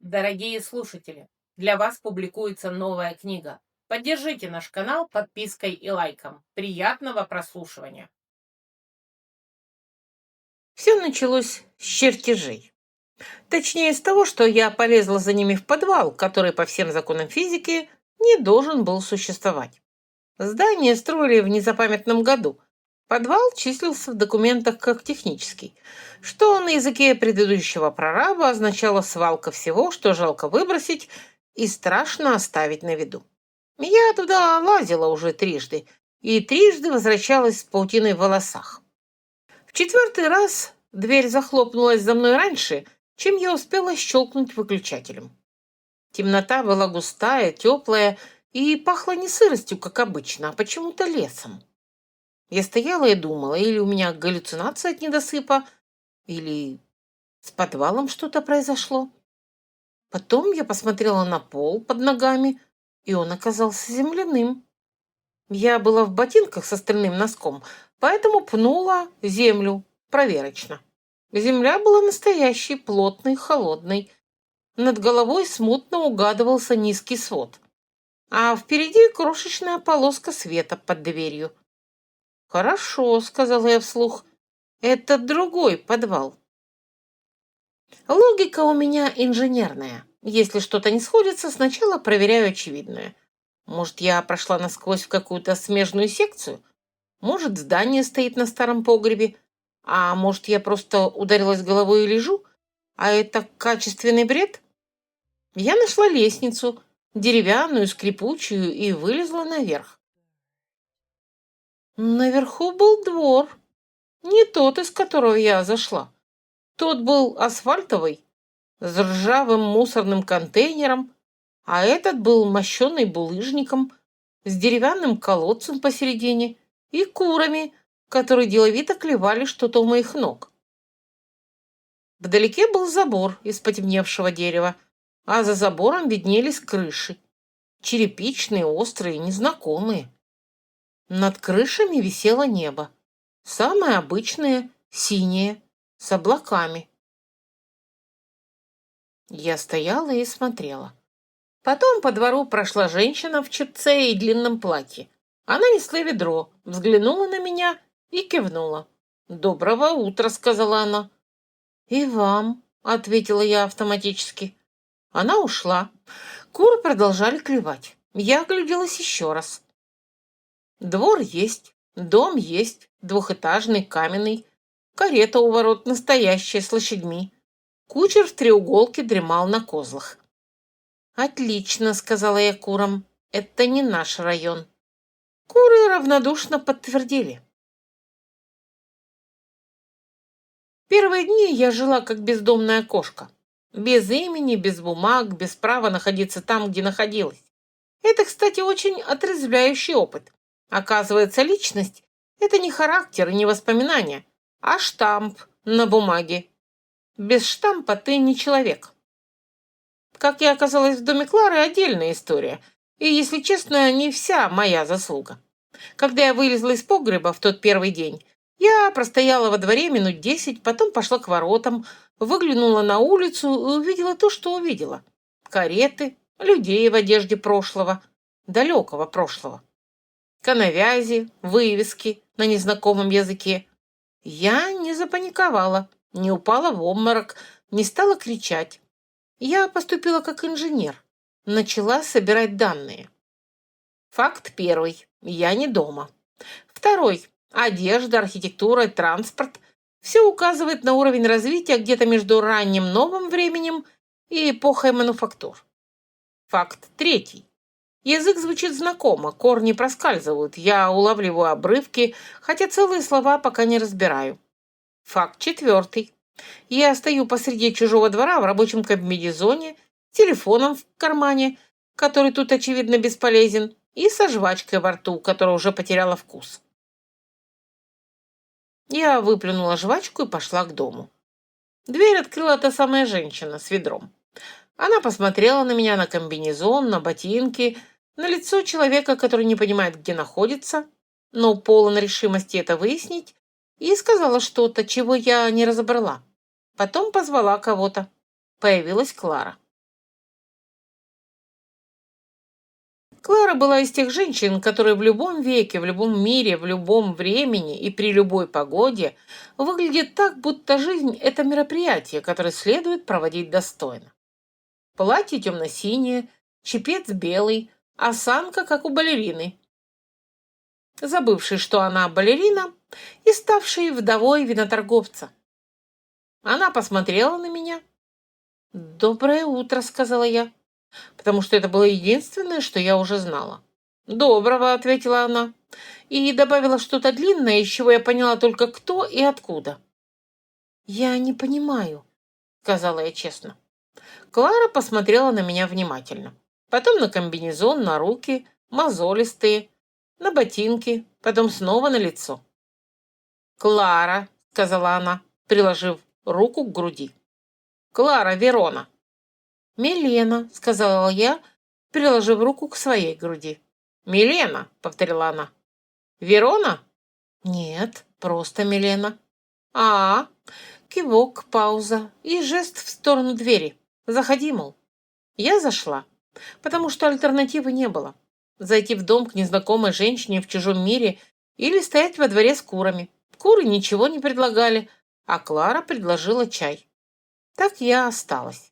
Дорогие слушатели, для вас публикуется новая книга. Поддержите наш канал подпиской и лайком. Приятного прослушивания. Все началось с чертежей. Точнее, с того, что я полезла за ними в подвал, который по всем законам физики не должен был существовать. Здание строили в незапамятном году. Подвал числился в документах как технический, что на языке предыдущего прораба означало свалка всего, что жалко выбросить и страшно оставить на виду. Я туда лазила уже трижды, и трижды возвращалась с паутиной в волосах. В четвертый раз дверь захлопнулась за мной раньше, чем я успела щелкнуть выключателем. Темнота была густая, теплая и пахла не сыростью, как обычно, а почему-то лесом. Я стояла и думала, или у меня галлюцинация от недосыпа, или с подвалом что-то произошло. Потом я посмотрела на пол под ногами, и он оказался земляным. Я была в ботинках с остальным носком, поэтому пнула землю проверочно. Земля была настоящей, плотной, холодной. Над головой смутно угадывался низкий свод, а впереди крошечная полоска света под дверью. «Хорошо», — сказала я вслух, — «это другой подвал». Логика у меня инженерная. Если что-то не сходится, сначала проверяю очевидное. Может, я прошла насквозь в какую-то смежную секцию? Может, здание стоит на старом погребе? А может, я просто ударилась головой и лежу? А это качественный бред? Я нашла лестницу, деревянную, скрипучую, и вылезла наверх. Наверху был двор, не тот, из которого я зашла. Тот был асфальтовый, с ржавым мусорным контейнером, а этот был мощеный булыжником, с деревянным колодцем посередине и курами, которые деловито клевали что-то у моих ног. Вдалеке был забор из потемневшего дерева, а за забором виднелись крыши, черепичные, острые, незнакомые. Над крышами висело небо, самое обычное, синее, с облаками. Я стояла и смотрела. Потом по двору прошла женщина в чепце и длинном платье. Она несла ведро, взглянула на меня и кивнула. «Доброго утра», — сказала она. «И вам», — ответила я автоматически. Она ушла. Куры продолжали клевать. Я огляделась еще раз. Двор есть, дом есть, двухэтажный, каменный. Карета у ворот настоящая, с лошадьми. Кучер в треуголке дремал на козлах. «Отлично», — сказала я курам, — «это не наш район». Куры равнодушно подтвердили. Первые дни я жила как бездомная кошка. Без имени, без бумаг, без права находиться там, где находилась. Это, кстати, очень отрезвляющий опыт. Оказывается, личность — это не характер и не воспоминания, а штамп на бумаге. Без штампа ты не человек. Как я оказалась в доме Клары, отдельная история. И, если честно, не вся моя заслуга. Когда я вылезла из погреба в тот первый день, я простояла во дворе минут 10, потом пошла к воротам, выглянула на улицу и увидела то, что увидела. Кареты, людей в одежде прошлого, далекого прошлого. Коновязи, вывески на незнакомом языке. Я не запаниковала, не упала в обморок, не стала кричать. Я поступила как инженер. Начала собирать данные. Факт первый. Я не дома. Второй. Одежда, архитектура, транспорт. Все указывает на уровень развития где-то между ранним новым временем и эпохой мануфактур. Факт третий. Язык звучит знакомо, корни проскальзывают. Я улавливаю обрывки, хотя целые слова пока не разбираю. Факт четвертый. Я стою посреди чужого двора в рабочем комбинезоне, с телефоном в кармане, который тут, очевидно, бесполезен, и со жвачкой во рту, которая уже потеряла вкус. Я выплюнула жвачку и пошла к дому. Дверь открыла та самая женщина с ведром. Она посмотрела на меня, на комбинезон, на ботинки, на лицо человека, который не понимает, где находится, но полон решимости это выяснить, и сказала что-то, чего я не разобрала. Потом позвала кого-то. Появилась Клара. Клара была из тех женщин, которые в любом веке, в любом мире, в любом времени и при любой погоде выглядят так, будто жизнь – это мероприятие, которое следует проводить достойно. Платье темно-синее, чепец белый, осанка, как у балерины. Забывшей, что она балерина, и ставшей вдовой виноторговца. Она посмотрела на меня. «Доброе утро», — сказала я, потому что это было единственное, что я уже знала. «Доброго», — ответила она, и добавила что-то длинное, из чего я поняла только кто и откуда. «Я не понимаю», — сказала я честно. Клара посмотрела на меня внимательно. Потом на комбинезон, на руки, мозолистые, на ботинки, потом снова на лицо. «Клара», — сказала она, приложив руку к груди. «Клара Верона». «Милена», — сказала я, приложив руку к своей груди. «Милена», — повторила она. «Верона?» «Нет, просто Милена». «А, кивок, пауза и жест в сторону двери. Заходи, мол». Я зашла, потому что альтернативы не было. Зайти в дом к незнакомой женщине в чужом мире или стоять во дворе с курами. Куры ничего не предлагали, а Клара предложила чай. Так я осталась.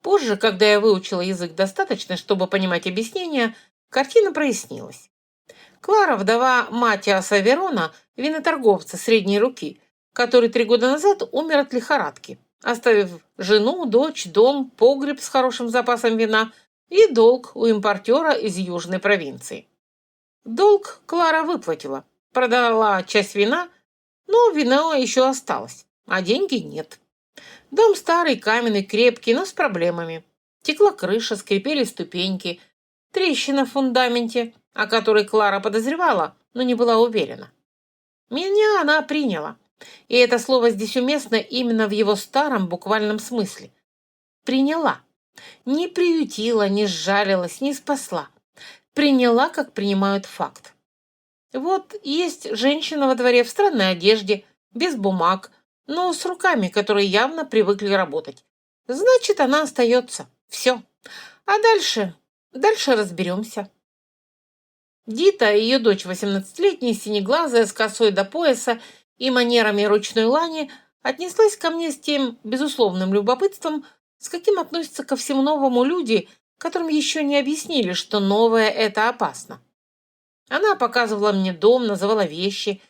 Позже, когда я выучила язык достаточно, чтобы понимать объяснения, картина прояснилась. Клара, вдова Матиаса Верона, виноторговца средней руки, который 3 года назад умер от лихорадки, оставив жену, дочь, дом, погреб с хорошим запасом вина и долг у импортера из южной провинции. Долг Клара выплатила, продала часть вина, но вино еще осталось, а деньги нет. Дом старый, каменный, крепкий, но с проблемами. Текла крыша, скрипели ступеньки, трещина в фундаменте, о которой Клара подозревала, но не была уверена. Меня она приняла, и это слово здесь уместно именно в его старом буквальном смысле. Приняла. Не приютила, не сжалилась, не спасла. Приняла, как принимают факт. Вот есть женщина во дворе в странной одежде, без бумаг, но с руками, которые явно привыкли работать. Значит, она остается. Все. А дальше разберемся. Дита, ее дочь 18-летняя, синеглазая, с косой до пояса и манерами ручной лани, отнеслась ко мне с тем безусловным любопытством, с каким относятся ко всему новому люди, которым еще не объяснили, что новое – это опасно. Она показывала мне дом, называла вещи,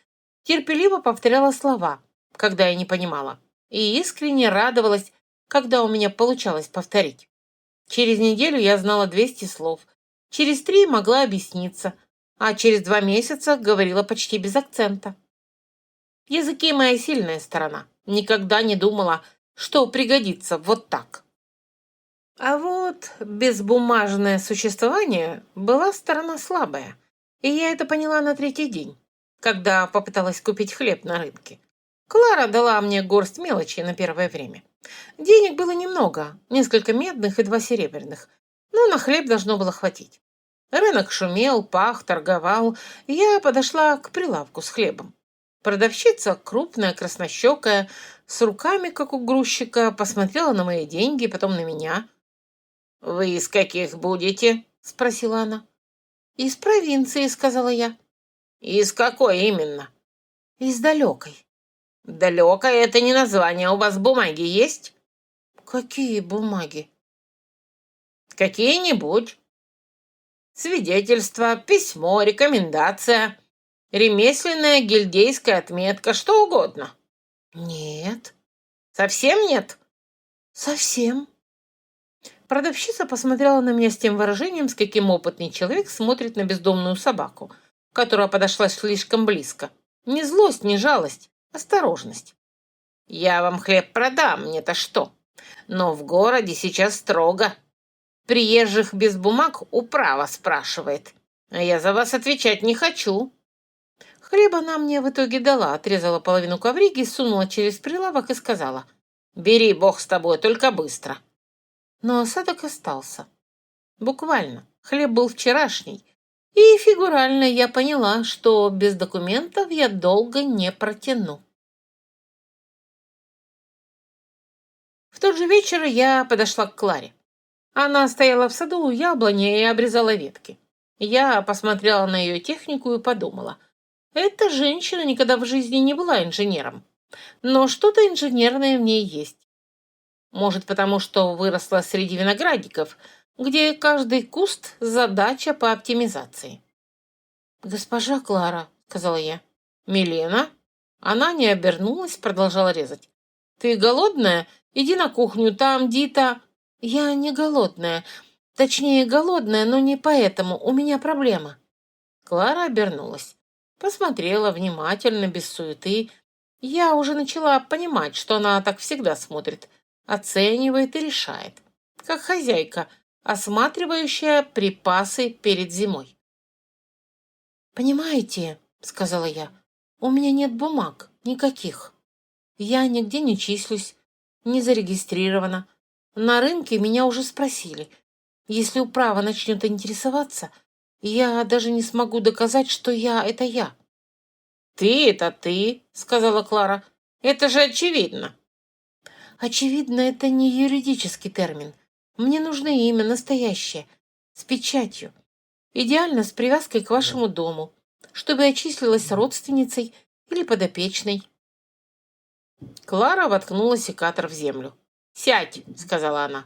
терпеливо повторяла слова, когда я не понимала, и искренне радовалась, когда у меня получалось повторить. Через неделю я знала 200 слов, через 3 могла объясниться, а через 2 месяца говорила почти без акцента. Языки – моя сильная сторона. Никогда не думала, что пригодится вот так. А вот безбумажное существование была сторона слабая, и я это поняла на 3-й день, когда попыталась купить хлеб на рынке. Клара дала мне горсть мелочи на первое время. Денег было немного, несколько медных и 2 серебряных, но на хлеб должно было хватить. Рынок шумел, пах, торговал, и я подошла к прилавку с хлебом. Продавщица, крупная, краснощекая, с руками, как у грузчика, посмотрела на мои деньги, потом на меня. «Вы из каких будете?» — спросила она. «Из провинции», — сказала я. «Из какой именно?» «Из далекой». «Далекой — это не название. У вас бумаги есть?» «Какие бумаги?» «Какие-нибудь. Свидетельство, письмо, рекомендация, ремесленная гильдейская отметка, что угодно». «Нет». «Совсем нет?» «Совсем». Продавщица посмотрела на меня с тем выражением, с каким опытный человек смотрит на бездомную собаку, которая подошла слишком близко. Не злость, не жалость, осторожность. «Я вам хлеб продам, мне-то что? Но в городе сейчас строго. Приезжих без бумаг управа спрашивает, а я за вас отвечать не хочу». Хлеб она мне в итоге дала, отрезала половину ковриги, сунула через прилавок и сказала: «Бери, бог с тобой, только быстро». Но осадок остался. Буквально. Хлеб был вчерашний. И фигурально я поняла, что без документов я долго не протяну. В тот же вечер я подошла к Кларе. Она стояла в саду у яблони и обрезала ветки. Я посмотрела на ее технику и подумала, эта женщина никогда в жизни не была инженером, но что-то инженерное в ней есть. Может, потому что выросла среди виноградников, где каждый куст – задача по оптимизации. «Госпожа Клара», — сказала я. «Милена?» Она не обернулась, продолжала резать. «Ты голодная? Иди на кухню, там Дита...» «Я не голодная. Точнее, голодная, но не поэтому. У меня проблема». Клара обернулась. Посмотрела внимательно, без суеты. Я уже начала понимать, что она так всегда смотрит. Оценивает и решает. Как хозяйка, осматривающая припасы перед зимой. «Понимаете, — сказала я, — у меня нет бумаг, никаких. Я нигде не числюсь, не зарегистрирована. На рынке меня уже спросили. Если управа начнет интересоваться, я даже не смогу доказать, что я — это я». «Ты — это ты», — сказала Клара. «Это же очевидно». «Очевидно, это не юридический термин. Мне нужно имя настоящее, с печатью. Идеально с привязкой к вашему дому, чтобы я числилась родственницей или подопечной». Клара воткнула секатор в землю. «Сядь», — сказала она.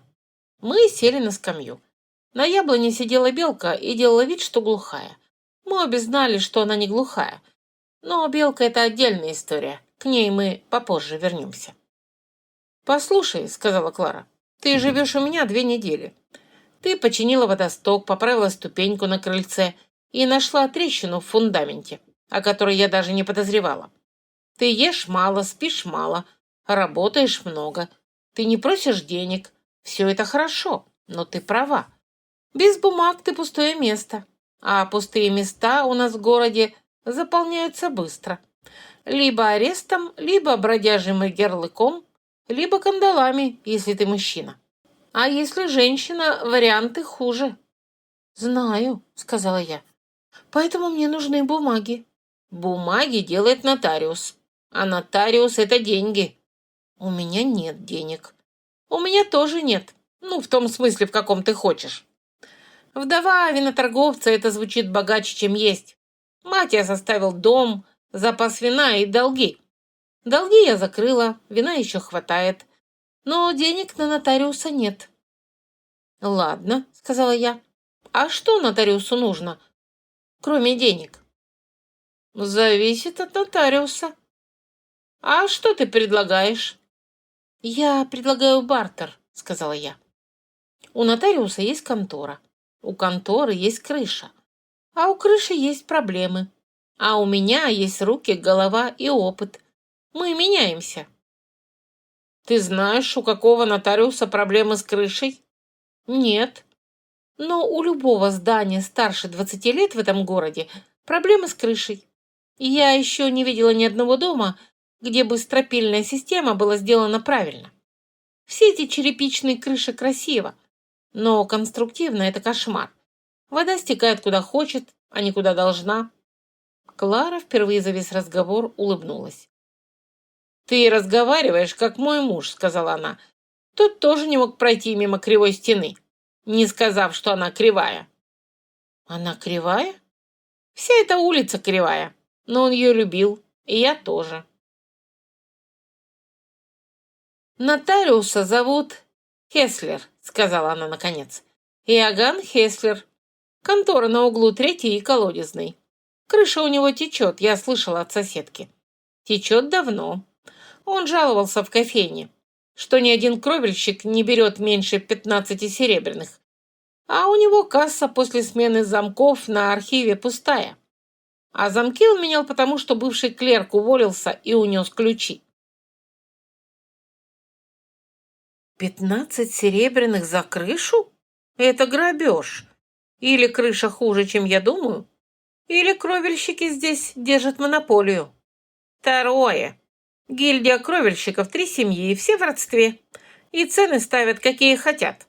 Мы сели на скамью. На яблоне сидела белка и делала вид, что глухая. Мы обе знали, что она не глухая. Но белка — это отдельная история. К ней мы попозже вернемся. «Послушай», — сказала Клара, — «ты живешь у меня 2 недели. Ты починила водосток, поправила ступеньку на крыльце и нашла трещину в фундаменте, о которой я даже не подозревала. Ты ешь мало, спишь мало, работаешь много. Ты не просишь денег. Все это хорошо, но ты права. Без бумаг ты пустое место. А пустые места у нас в городе заполняются быстро. Либо арестом, либо бродяжьим ярлыком, либо кандалами, если ты мужчина. А если женщина, варианты хуже». «Знаю», — сказала я. «Поэтому мне нужны бумаги». «Бумаги делает нотариус. А нотариус — это деньги». «У меня нет денег». «У меня тоже нет. Ну, в том смысле, в каком ты хочешь. Вдова виноторговца — это звучит богаче, чем есть. Мать я составил дом, запас вина и долги. Долги я закрыла, вина еще хватает. Но денег на нотариуса нет». «Ладно», — сказала я. «А что нотариусу нужно, кроме денег?» «Зависит от нотариуса». «А что ты предлагаешь?» «Я предлагаю бартер», — сказала я. «У нотариуса есть контора, у конторы есть крыша, а у крыши есть проблемы, а у меня есть руки, голова и опыт. Мы меняемся». «Ты знаешь, у какого нотариуса проблемы с крышей?» «Нет. Но у любого здания старше 20 лет в этом городе проблемы с крышей. И я еще не видела ни одного дома, где бы стропильная система была сделана правильно. Все эти черепичные крыши красиво, но конструктивно это кошмар. Вода стекает куда хочет, а не куда должна». Клара впервые за весь разговор улыбнулась. «Ты разговариваешь, как мой муж», — сказала она. «Тот тоже не мог пройти мимо кривой стены, не сказав, что она кривая». «Она кривая?» «Вся эта улица кривая, но он ее любил, и я тоже». «Нотариуса зовут Хеслер», — сказала она наконец. «Иоганн Хеслер. Контора на углу 3-й и Колодезной. Крыша у него течет, я слышала от соседки. Течет давно. Он жаловался в кофейне, что ни один кровельщик не берет меньше 15 серебряных. А у него касса после смены замков на архиве пустая. А замки он менял потому, что бывший клерк уволился и унес ключи». 15 серебряных за крышу? Это грабеж. Или крыша хуже, чем я думаю, или кровельщики здесь держат монополию. Второе. Гильдия кровельщиков, 3 семьи, все в родстве. И цены ставят, какие хотят.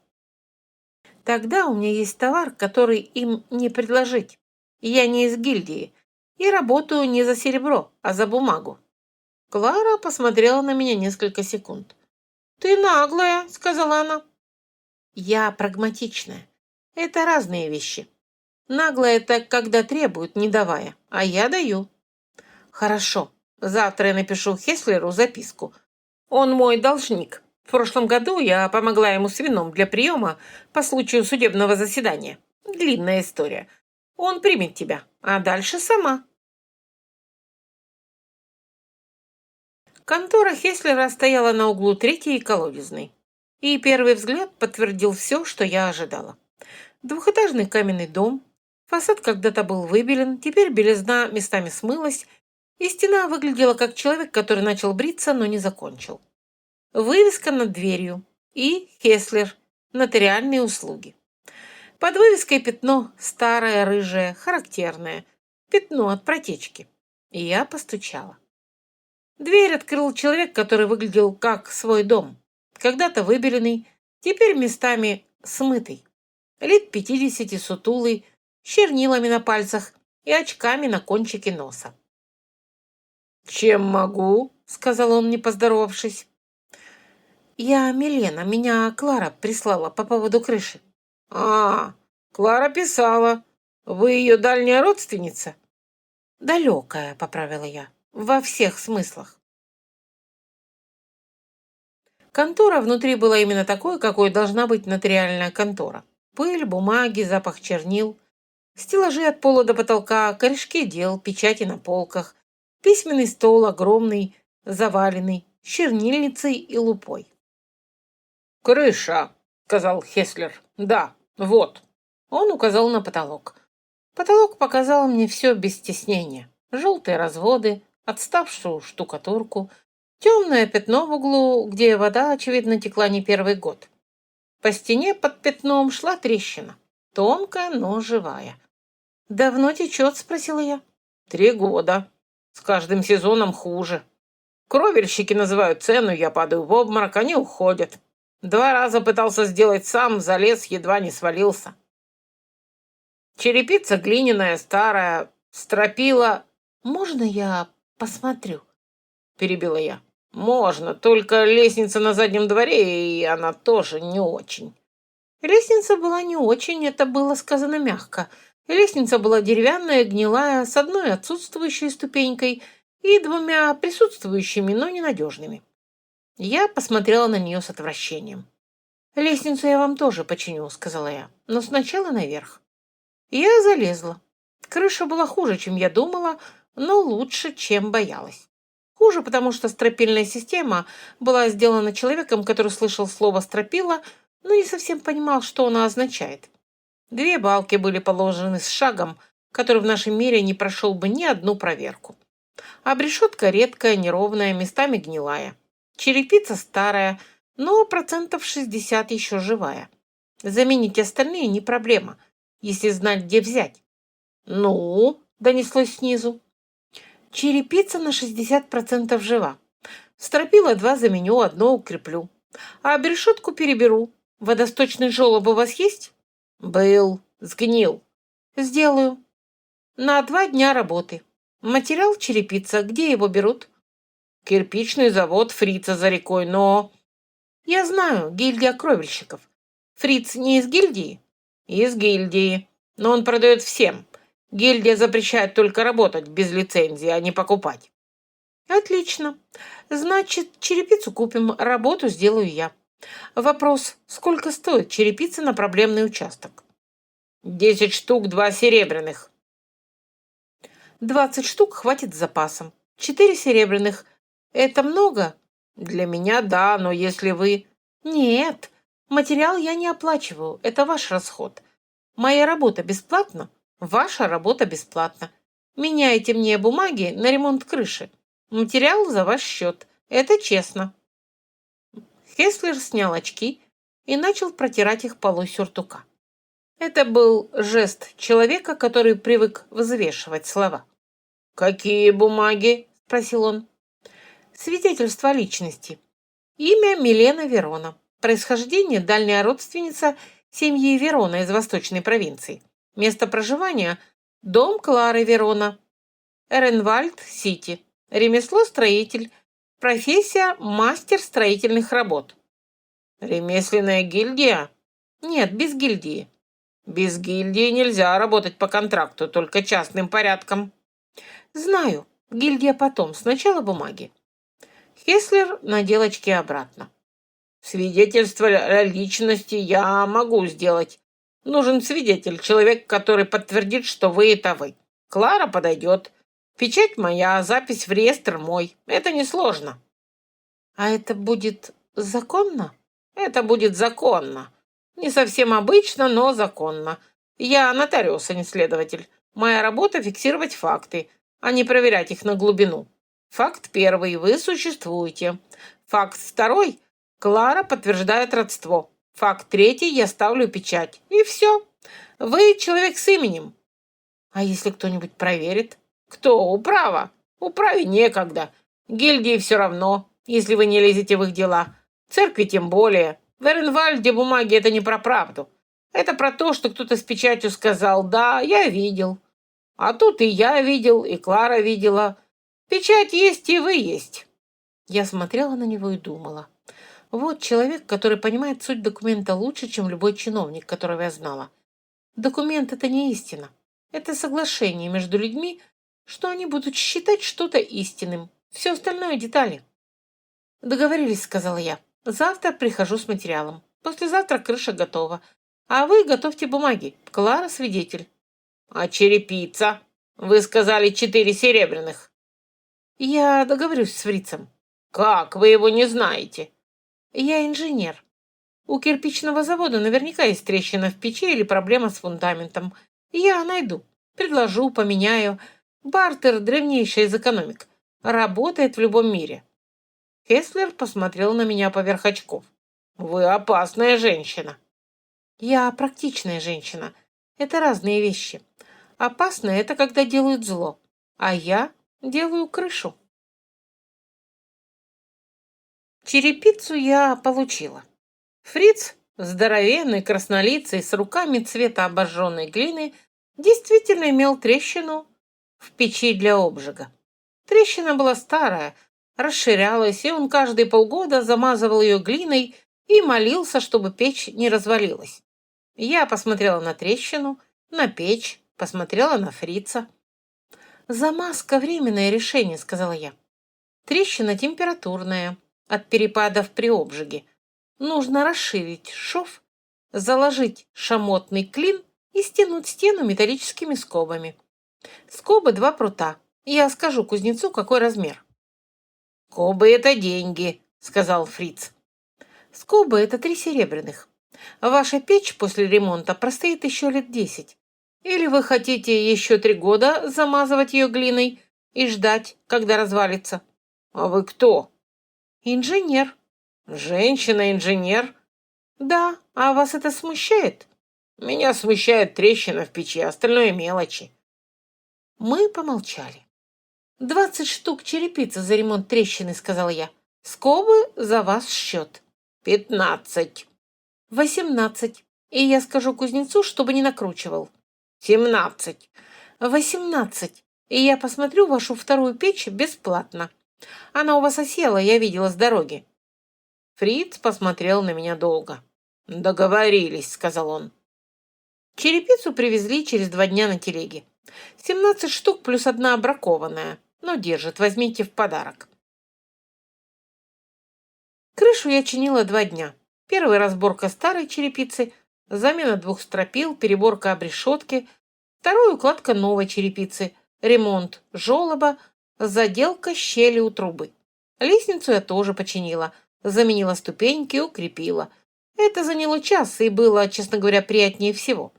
Тогда у меня есть товар, который им не предложить. Я не из гильдии и работаю не за серебро, а за бумагу. Клара посмотрела на меня несколько секунд. «Ты наглая», — сказала она. Я прагматичная. Это разные вещи. Нагло это когда требуют, не давая, а я даю. Хорошо. Завтра я напишу Хеслеру записку. Он мой должник. В прошлом году я помогла ему с вином для приема по случаю судебного заседания. Длинная история. Он примет тебя, а дальше сама. Контора Хеслера стояла на углу Третьей и Колодезной. И первый взгляд подтвердил все, что я ожидала. Двухэтажный каменный дом. Фасад когда-то был выбелен, теперь белизна местами смылась, и стена выглядела как человек, который начал бриться, но не закончил. Вывеска над дверью и Хеслер. Нотариальные услуги. Под вывеской пятно, старое, рыжее, характерное. Пятно от протечки. И я постучала. Дверь открыл человек, который выглядел как свой дом. Когда-то выбеленный, теперь местами смытый. Лет 50, сутулый, с чернилами на пальцах и очками на кончике носа. «Чем могу?» — сказал он, не поздоровавшись. «Я Милена, меня Клара прислала по поводу крыши». «А, Клара писала. Вы ее дальняя родственница?» «Далекая», — поправила я, — «во всех смыслах». Контора внутри была именно такой, какой должна быть нотариальная контора. Пыль, бумаги, запах чернил, стеллажи от пола до потолка, корешки дел, печати на полках, письменный стол огромный, заваленный, с чернильницей и лупой. «Крыша», — сказал Хеслер. «Да, вот». Он указал на потолок. Потолок показал мне все без стеснения. Желтые разводы, отставшую штукатурку, темное пятно в углу, где вода, очевидно, текла не первый год. По стене под пятном шла трещина, тонкая, но живая. «Давно течет?» — спросила я. 3 года. С каждым сезоном хуже. Кровельщики называют цену, я падаю в обморок, они уходят. 2 раза пытался сделать сам, залез, едва не свалился. Черепица глиняная, старая, стропила. «Можно я посмотрю?» — перебила я. «Можно, только лестница на заднем дворе, и она тоже не очень». Лестница была не очень, это было сказано мягко. Лестница была деревянная, гнилая, с одной отсутствующей ступенькой и 2 присутствующими, но ненадежными. Я посмотрела на нее с отвращением. «Лестницу я вам тоже починю», — сказала я, — «но сначала наверх». Я залезла. Крыша была хуже, чем я думала, но лучше, чем боялась. Хуже, потому что стропильная система была сделана человеком, который слышал слово «стропила», но не совсем понимал, что оно означает. 2 балки были положены с шагом, который в нашем мире не прошел бы ни одну проверку. Обрешетка редкая, неровная, местами гнилая. Черепица старая, но 60% еще живая. Заменить остальные не проблема, если знать, где взять. «Ну?» — донеслось снизу. «Черепица на 60% жива. Стропила 2 заменю, 1 укреплю. А обрешетку переберу. Водосточный желоб у вас есть?» «Был. Сгнил». «Сделаю. На 2 дня работы. Материал черепица. Где его берут?» «Кирпичный завод Фрица за рекой, но...» «Я знаю, гильдия кровельщиков. Фриц не из гильдии?» «Из гильдии. Но он продает всем. Гильдия запрещает только работать без лицензии, а не покупать». «Отлично. Значит, черепицу купим, работу сделаю я. Вопрос, сколько стоит черепица на проблемный участок?» 10 штук, 2 серебряных. 20 штук хватит с запасом. 4 серебряных. Это много? Для меня да, но если вы... Нет, материал я не оплачиваю, это ваш расход. Моя работа бесплатна, ваша работа бесплатна. Меняйте мне бумаги на ремонт крыши. Материал за ваш счет. Это честно. Хеслер снял очки и начал протирать их полой сюртука. Это был жест человека, который привык взвешивать слова. «Какие бумаги?» – спросил он. «Свидетельство о личности. Имя Милена Верона. Происхождение – дальняя родственница семьи Верона из Восточной провинции. Место проживания – дом Клары Верона. Эренвальд-Сити. Ремесло – строитель. Профессия – мастер строительных работ». «Ремесленная гильдия?» Нет, без гильдии. Без гильдии нельзя работать по контракту, только частным порядком. Знаю. Гильдия потом. Сначала бумаги. Хеслер надел очки обратно. Свидетельство о личности я могу сделать. Нужен свидетель, человек, который подтвердит, что вы — это вы. Клара подойдет. Печать моя, запись в реестр мой. Это несложно. А это будет законно? Это будет законно. Не совсем обычно, но законно. Я нотариус, а не следователь. Моя работа — фиксировать факты, а не проверять их на глубину. Факт первый — вы существуете. Факт второй — Клара подтверждает родство. Факт третий — я ставлю печать. И все. Вы человек с именем. А если кто-нибудь проверит? Кто? Управа. Управе некогда. Гильдии все равно, если вы не лезете в их дела. Церкви тем более. В Эренвальде бумаги — это не про правду. Это про то, что кто-то с печатью сказал: «Да, я видел». А тут и я видел, и Клара видела. Печать есть, и вы есть. Я смотрела на него и думала. Вот человек, который понимает суть документа лучше, чем любой чиновник, которого я знала. Документ — это не истина. Это соглашение между людьми, что они будут считать что-то истинным. Все остальное — детали. «Договорились», — сказала я. «Завтра прихожу с материалом. Послезавтра крыша готова. А вы готовьте бумаги. Клара — свидетель». «А черепица? Вы сказали 4 серебряных». «Я договорюсь с фрицем». «Как? Вы его не знаете?» «Я инженер. У кирпичного завода наверняка есть трещина в печи или проблема с фундаментом. Я найду. Предложу, поменяю. Бартер — древнейший из экономик. Работает в любом мире». Хеслер посмотрел на меня поверх очков. «Вы опасная женщина». «Я практичная женщина. Это разные вещи. Опасное — это когда делают зло. А я делаю крышу». Черепицу я получила. Фриц, здоровенный, краснолицый, с руками цвета обожженной глины, действительно имел трещину в печи для обжига. Трещина была старая, расширялась, и он каждые полгода замазывал ее глиной и молился, чтобы печь не развалилась. Я посмотрела на трещину, на печь, посмотрела на фрица. «Замазка — временное решение», — сказала я. «Трещина температурная, от перепадов при обжиге. Нужно расширить шов, заложить шамотный клин и стянуть стену металлическими скобами. Скобы 2 прута. Я скажу кузнецу, какой размер». «Скобы — это деньги», — сказал фриц. «Скобы — это 3 серебряных. Ваша печь после ремонта простоит еще лет 10. Или вы хотите еще 3 года замазывать ее глиной и ждать, когда развалится?» «А вы кто?» «Инженер». «Женщина-инженер?» «Да, а вас это смущает?» «Меня смущает трещина в печи, остальное мелочи». Мы помолчали. 20 штук черепицы за ремонт трещины», — сказала я. «Скобы за вас счет». 15. 18. И я скажу кузнецу, чтобы не накручивал. 17. 18. И я посмотрю вашу вторую печь бесплатно. Она у вас осела, я видела с дороги». Фриц посмотрел на меня долго. «Договорились», — сказал он. Черепицу привезли через 2 дня на телеге. 17 штук плюс 1 бракованная. Но держит, возьмите в подарок. Крышу я чинила 2 дня. Первая разборка старой черепицы, замена 2 стропил, переборка обрешетки. Вторая укладка новой черепицы, ремонт желоба, заделка щели у трубы. Лестницу я тоже починила, заменила ступеньки, укрепила. Это заняло час и было, честно говоря, приятнее всего.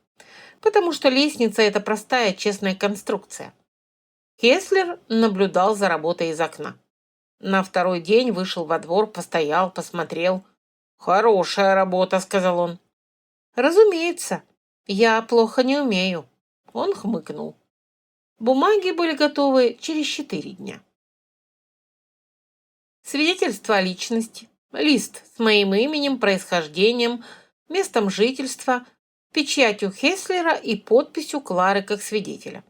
Потому что лестница — это простая, честная конструкция. Хеслер наблюдал за работой из окна. На второй день вышел во двор, постоял, посмотрел. «Хорошая работа», — сказал он. «Разумеется, я плохо не умею». Он хмыкнул. Бумаги были готовы через 4 дня. Свидетельство о личности, лист с моим именем, происхождением, местом жительства, печатью Хеслера и подписью Клары как свидетеля.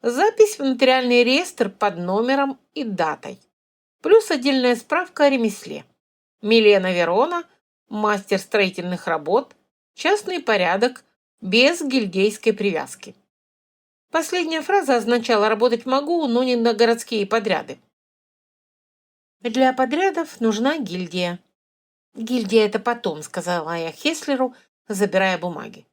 Запись в нотариальный реестр под номером и датой. Плюс отдельная справка о ремесле. Милена Верона, мастер строительных работ, Частный порядок без гильдейской привязки. Последняя фраза означала «работать могу, но не на городские подряды». Для подрядов нужна гильдия. «Гильдия — это потом», — сказала я Хеслеру, забирая бумаги.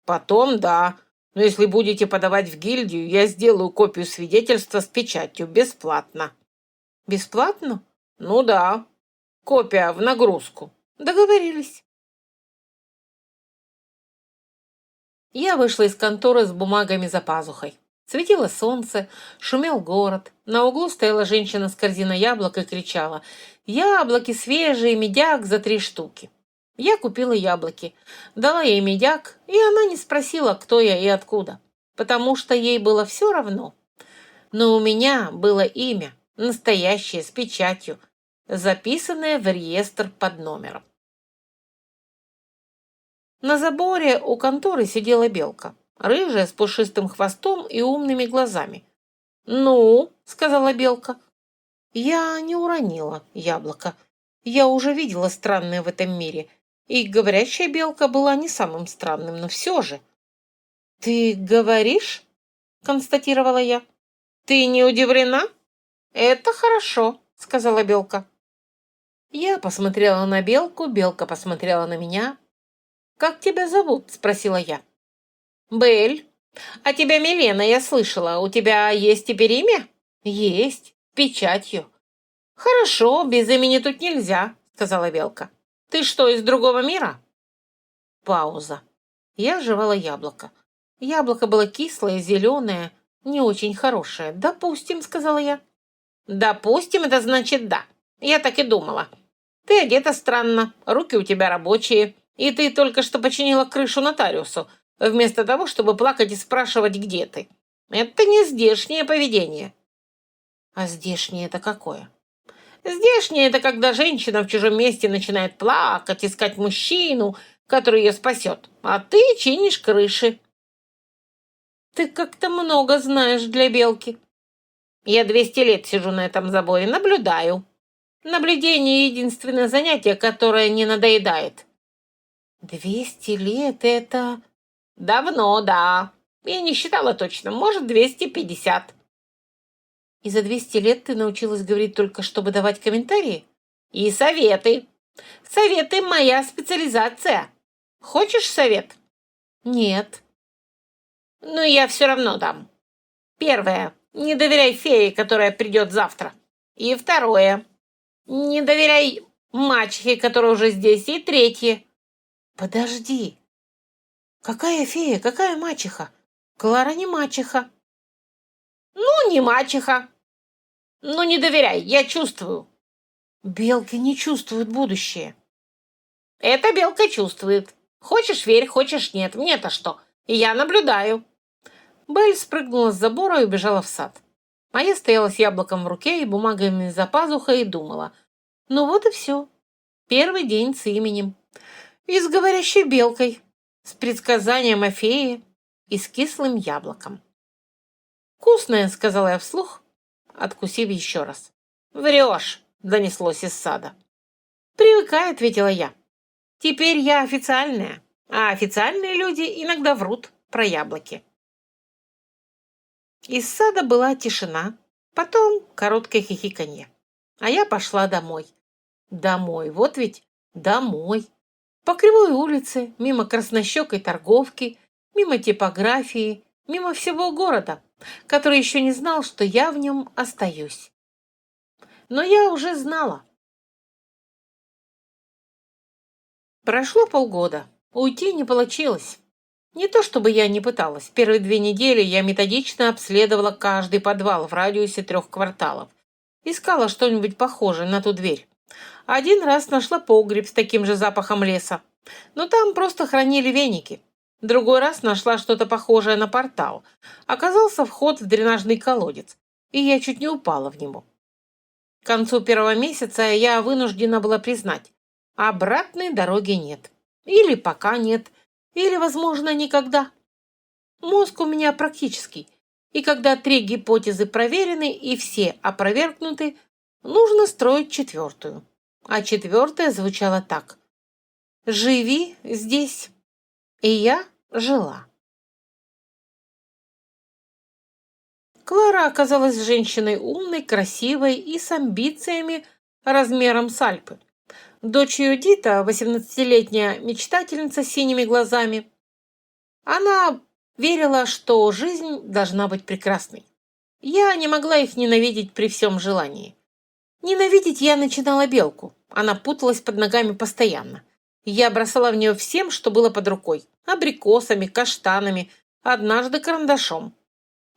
«Потом, да. Но если будете подавать в гильдию, я сделаю копию свидетельства с печатью бесплатно». «Бесплатно?» «Ну да. Копия в нагрузку». «Договорились». Я вышла из конторы с бумагами за пазухой. Светило солнце, шумел город. На углу стояла женщина с корзиной яблок и кричала: «Яблоки свежие, медяк за 3 штуки». Я купила яблоки, дала ей медяк, и она не спросила, кто я и откуда, потому что ей было все равно. Но у меня было имя, настоящее, с печатью, записанное в реестр под номером. На заборе у конторы сидела белка, рыжая, с пушистым хвостом и умными глазами. «Ну», — сказала белка. Я не уронила яблоко. Я уже видела странное в этом мире, и говорящая белка была не самым странным, но все же. «Ты говоришь?» — констатировала я. «Ты не удивлена?» «Это хорошо», — сказала белка. Я посмотрела на белку, белка посмотрела на меня. «Как тебя зовут?» — спросила я. «Белль. А тебя Милена, я слышала. У тебя есть теперь имя?» «Есть. Печатью». «Хорошо, без имени тут нельзя», — сказала белка. «Ты что, из другого мира?» Пауза. Я жевала яблоко. Яблоко было кислое, зеленое, не очень хорошее. «Допустим», — сказала я. «Допустим, это значит да. Я так и думала. Ты одета странно, руки у тебя рабочие, и ты только что починила крышу нотариусу, вместо того, чтобы плакать и спрашивать, где ты. Это не здешнее поведение». «А здешнее это какое?» «Здешнее это когда женщина в чужом месте начинает плакать, искать мужчину, который ее спасет, а ты чинишь крыши». «Ты как-то много знаешь для белки». «Я 200 лет сижу на этом заборе, наблюдаю. Наблюдение — единственное занятие, которое не надоедает». 200 лет — это... Давно, да. Я не считала точно, может, 250. И за 200 лет ты научилась говорить только, чтобы давать комментарии? И советы. Советы — моя специализация. Хочешь совет? Нет. Ну, я все равно дам. Первое. Не доверяй фее, которая придет завтра. И второе. Не доверяй мачехе, которая уже здесь. И третье. Подожди. Какая фея, какая мачеха? Клара не мачеха. Ну, не мачеха. Ну, не доверяй, я чувствую. Белки не чувствуют будущее. Эта белка чувствует. Хочешь верь, хочешь нет. Мне-то что? Я наблюдаю. Белль спрыгнула с забора и убежала в сад. А я стояла с яблоком в руке и бумагами за пазухой и думала. Ну вот и все. Первый день с именем. И с говорящей белкой. С предсказанием о фее и с кислым яблоком. «Вкусное», — сказала я вслух, откусив еще раз. «Врешь», — донеслось из сада. «Привыкай», — ответила я. «Теперь я официальная, а официальные люди иногда врут про яблоки». Из сада была тишина, потом короткое хихиканье. А я пошла домой. Домой, вот ведь домой. По кривой улице, мимо краснощекой торговки, мимо типографии, мимо всего города, который еще не знал, что я в нем остаюсь. Но я уже знала. Прошло полгода. Уйти не получилось. Не то чтобы я не пыталась. Первые 2 недели я методично обследовала каждый подвал в радиусе 3 кварталов. Искала что-нибудь похожее на ту дверь. Один раз нашла погреб с таким же запахом леса, но там просто хранили веники. Другой раз нашла что-то похожее на портал. Оказался вход в дренажный колодец, и я чуть не упала в него. К концу 1-го месяца я вынуждена была признать, обратной дороги нет. Или пока нет, или, возможно, никогда. Мозг у меня практический, и когда 3 гипотезы проверены и все опровергнуты, нужно строить 4-ю. А 4-я звучала так. Живи здесь. И я жила. Клара оказалась женщиной умной, красивой и с амбициями размером с Альпы. Дочь Дита, 18-летняя мечтательница с синими глазами, она верила, что жизнь должна быть прекрасной. Я не могла их ненавидеть при всем желании. Ненавидеть я начинала Белку. Она путалась под ногами постоянно. Я бросала в нее всем, что было под рукой. Абрикосами, каштанами, однажды карандашом.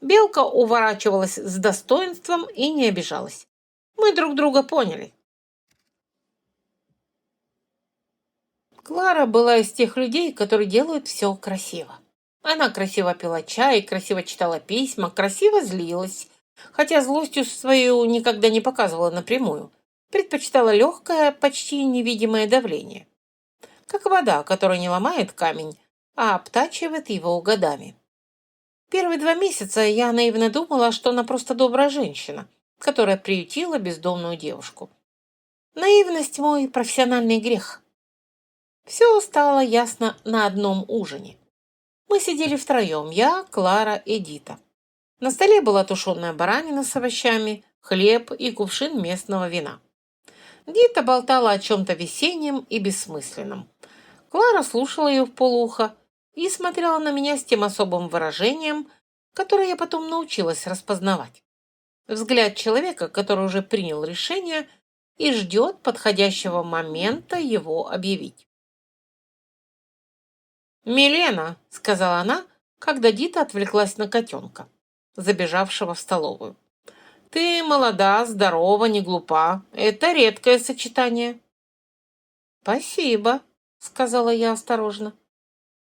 Белка уворачивалась с достоинством и не обижалась. Мы друг друга поняли. Клара была из тех людей, которые делают все красиво. Она красиво пила чай, красиво читала письма, красиво злилась, хотя злостью свою никогда не показывала напрямую. Предпочитала легкое, почти невидимое давление. Как вода, которая не ломает камень, а обтачивает его годами. Первые 2 месяца я наивно думала, что она просто добрая женщина, которая приютила бездомную девушку. Наивность – мой профессиональный грех. Все стало ясно на одном ужине. Мы сидели втроем, я, Клара и Дита. На столе была тушеная баранина с овощами, хлеб и кувшин местного вина. Дита болтала о чем-то весеннем и бессмысленном. Клара слушала ее вполуха и смотрела на меня с тем особым выражением, которое я потом научилась распознавать. Взгляд человека, который уже принял решение и ждет подходящего момента его объявить. «Милена», — сказала она, когда Дита отвлеклась на котенка, забежавшего в столовую. «Ты молода, здорова, не глупа. Это редкое сочетание». «Спасибо», — сказала я осторожно.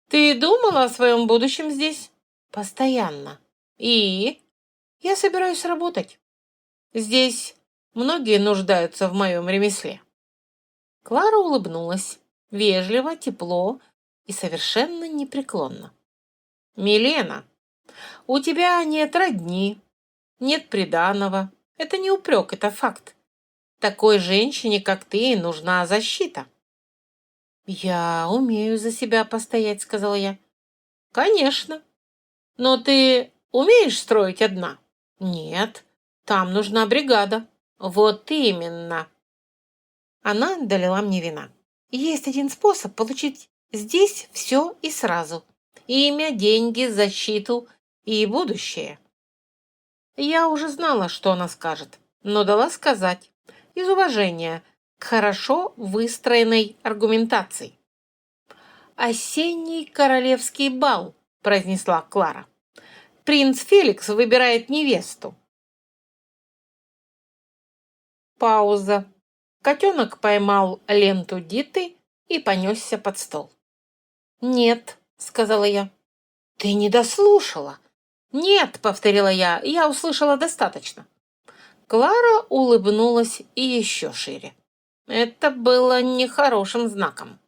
«Ты думала о своем будущем здесь?» «Постоянно. И?» «Я собираюсь работать. Здесь многие нуждаются в моем ремесле». Клара улыбнулась, вежливо, тепло и совершенно непреклонно. «Милена, у тебя нет родни, нет приданого. Это не упрек, это факт. Такой женщине, как ты, нужна защита». «Я умею за себя постоять», — сказала я. «Конечно. Но ты умеешь строить одна?» «Нет. Там нужна бригада». «Вот именно». Она долила мне вина. «Есть один способ получить здесь все и сразу. Имя, деньги, защиту и будущее». Я уже знала, что она скажет, но дала сказать, из уважения к хорошо выстроенной аргументации. «Осенний королевский бал», — произнесла Клара. «Принц Феликс выбирает невесту». Пауза. Котенок поймал ленту Диты и понесся под стол. «Нет», — сказала я. «Ты не дослушала». «Нет», — повторила я услышала достаточно. Клара улыбнулась и еще шире. Это было нехорошим знаком.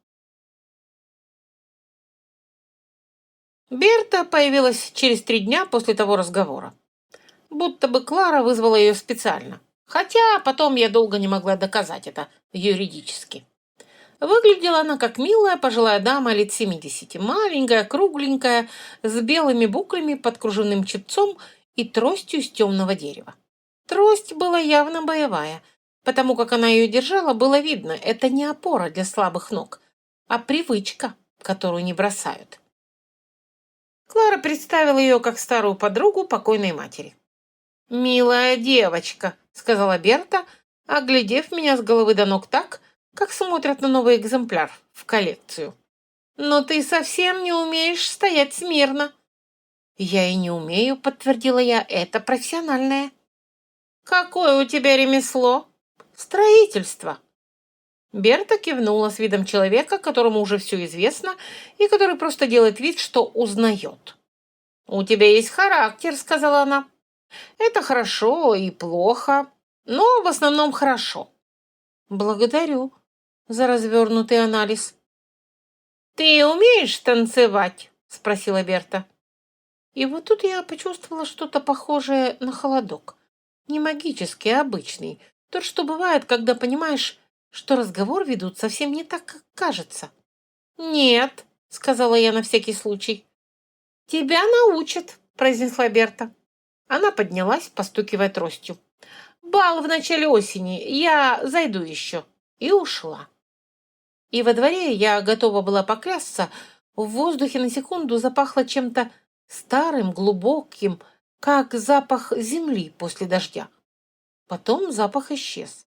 Берта появилась через 3 дня после того разговора. Будто бы Клара вызвала ее специально. Хотя потом я долго не могла доказать это юридически. Выглядела она как милая пожилая дама лет 70, маленькая, кругленькая, с белыми буклями под кружевным чепцом и тростью из темного дерева. Трость была явно боевая, потому как она ее держала, было видно, это не опора для слабых ног, а привычка, которую не бросают. Клара представила ее как старую подругу покойной матери. «Милая девочка», — сказала Берта, оглядев меня с головы до ног так, как смотрят на новый экземпляр в коллекцию. «Но ты совсем не умеешь стоять смирно». «Я и не умею», — подтвердила я, — «это профессиональное». «Какое у тебя ремесло?» «Строительство». Берта кивнула с видом человека, которому уже все известно и который просто делает вид, что узнает. «У тебя есть характер», — сказала она. «Это хорошо и плохо, но в основном хорошо». «Благодарю за развернутый анализ». «Ты умеешь танцевать?» — спросила Берта. И вот тут я почувствовала что-то похожее на холодок. Не магический, а обычный. Тот, что бывает, когда понимаешь, что разговор ведут совсем не так, как кажется. «Нет», — сказала я на всякий случай. «Тебя научат», — произнесла Берта. Она поднялась, постукивая тростью. «Бал в начале осени, я зайду еще». И ушла. И во дворе, я готова была поклясться, в воздухе на секунду запахло чем-то старым, глубоким, как запах земли после дождя. Потом запах исчез.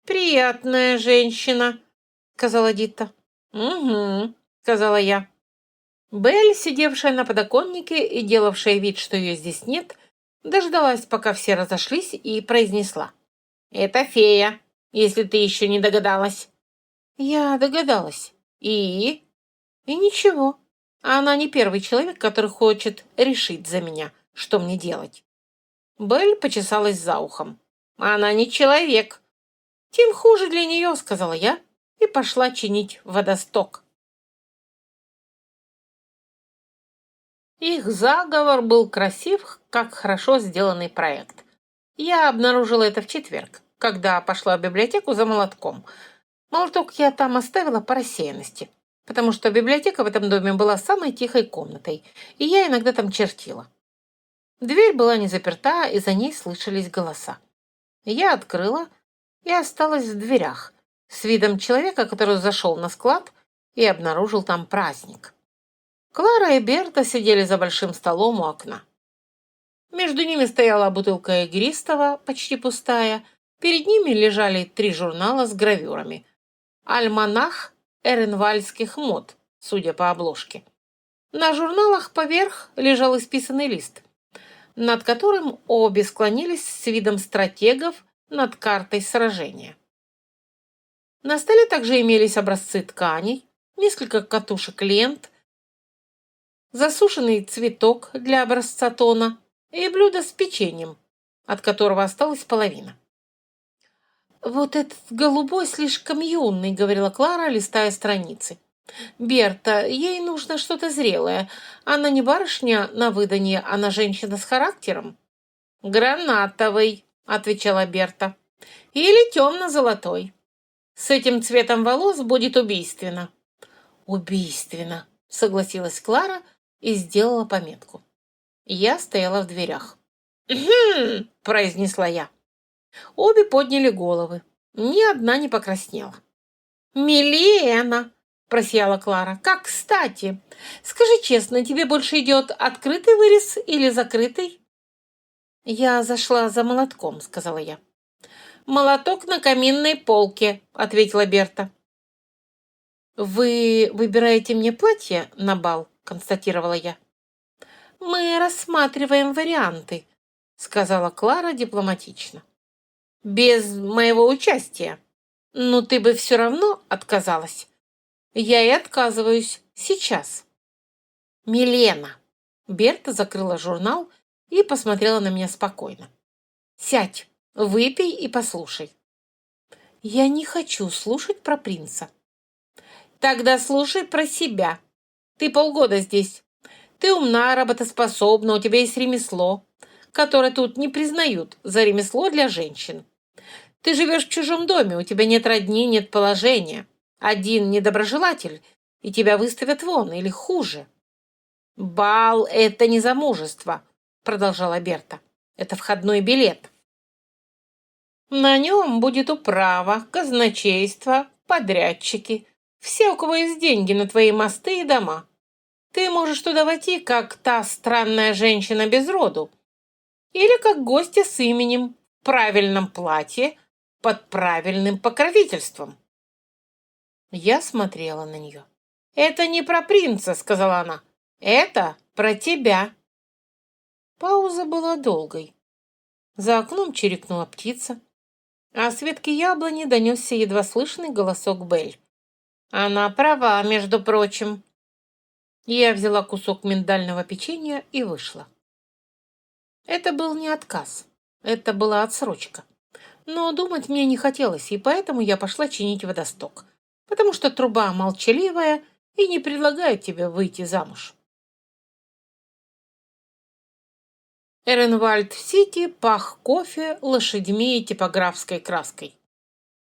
«Приятная женщина», — сказала Дитта. «Угу», — сказала я. Белль, сидевшая на подоконнике и делавшая вид, что ее здесь нет, дождалась, пока все разошлись, и произнесла. «Это фея, если ты еще не догадалась». Я догадалась. И? И ничего. Она не первый человек, который хочет решить за меня, что мне делать. Белль почесалась за ухом. Она не человек. Тем хуже для нее, сказала я и пошла чинить водосток. Их заговор был красив, как хорошо сделанный проект. Я обнаружила это в четверг, когда пошла в библиотеку за молотком. Молоток я там оставила по рассеянности, потому что библиотека в этом доме была самой тихой комнатой, и я иногда там чертила. Дверь была не заперта, и за ней слышались голоса. Я открыла и осталась в дверях, с видом человека, который зашел на склад и обнаружил там праздник. Клара и Берта сидели за большим столом у окна. Между ними стояла бутылка игристого, почти пустая. Перед ними лежали 3 журнала с гравюрами. Альманах эренвальдских мод, судя по обложке. На журналах поверх лежал исписанный лист, над которым обе склонились с видом стратегов над картой сражения. На столе также имелись образцы тканей, несколько катушек лент, засушенный цветок для образца тона и блюдо с печеньем, от которого осталась половина. «Вот этот голубой слишком юный», — говорила Клара, листая страницы. «Берта, ей нужно что-то зрелое. Она не барышня на выданье, она женщина с характером». «Гранатовый», — отвечала Берта. «Или темно-золотой. С этим цветом волос будет убийственно». «Убийственно», — согласилась Клара и сделала пометку. Я стояла в дверях. «Хм», — произнесла я. Обе подняли головы. Ни одна не покраснела. «Милена!» – просияла Клара. «Как кстати! Скажи честно, тебе больше идет открытый вырез или закрытый?» «Я зашла за молотком», – сказала я. «Молоток на каминной полке», – ответила Берта. «Вы выбираете мне платье на бал?» – констатировала я. «Мы рассматриваем варианты», – сказала Клара дипломатично. «Без моего участия. Но ты бы все равно отказалась. Я и отказываюсь сейчас». «Милена!» Берта закрыла журнал и посмотрела на меня спокойно. «Сядь, выпей и послушай». «Я не хочу слушать про принца». «Тогда слушай про себя. Ты полгода здесь. Ты умна, работоспособна, у тебя есть ремесло, которое тут не признают за ремесло для женщин. Ты живешь в чужом доме, у тебя нет родни, нет положения. Один недоброжелатель, и тебя выставят вон, или хуже». «Бал – это не замужество», – продолжала Берта. «Это входной билет. На нем будет управа, казначейство, подрядчики, все, у кого есть деньги на твои мосты и дома. Ты можешь туда войти, как та странная женщина без роду, или как гостья с именем, в правильном платье, под правильным покровительством». Я смотрела на нее. «Это не про принца», — сказала она. «Это про тебя». Пауза была долгой. За окном чирикнула птица, а с ветки яблони донесся едва слышный голосок Белль. «Она права, между прочим». Я взяла кусок миндального печенья и вышла. Это был не отказ, это была отсрочка. Но думать мне не хотелось, и поэтому я пошла чинить водосток, потому что труба молчаливая и не предлагает тебе выйти замуж. Эренвальд-Сити пах кофе, лошадьми и типографской краской.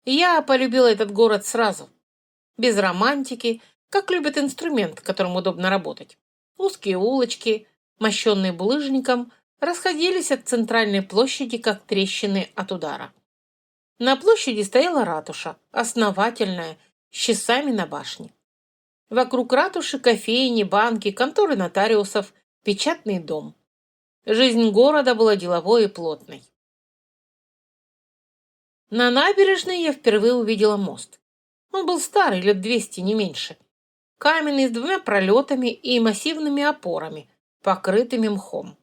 Я полюбила этот город сразу, без романтики, как любят инструмент, которым удобно работать. Узкие улочки, мощенные булыжником, расходились от центральной площади, как трещины от удара. На площади стояла ратуша, основательная, с часами на башне. Вокруг ратуши кофейни, банки, конторы нотариусов, печатный дом. Жизнь города была деловой и плотной. На набережной я впервые увидела мост. Он был старый, лет 200, не меньше. Каменный, с 2 пролетами и массивными опорами, покрытыми мхом.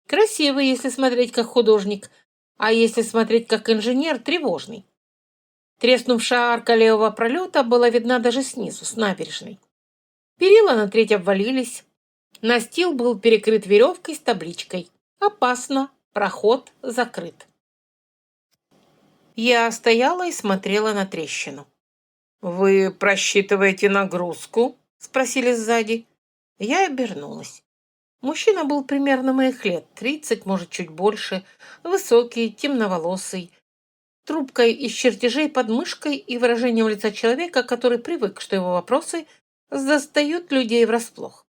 Красивый, если смотреть как художник, а если смотреть как инженер, тревожный. Треснувшая арка левого пролета была видна даже снизу, с набережной. Перила на треть обвалились. Настил был перекрыт веревкой с табличкой «Опасно, проход закрыт». Я стояла и смотрела на трещину. «Вы просчитываете нагрузку?» — спросили сзади. Я обернулась. Мужчина был примерно моих лет, 30, может, чуть больше, высокий, темноволосый, трубкой из чертежей под мышкой и выражением лица человека, который привык, что его вопросы застают людей врасплох.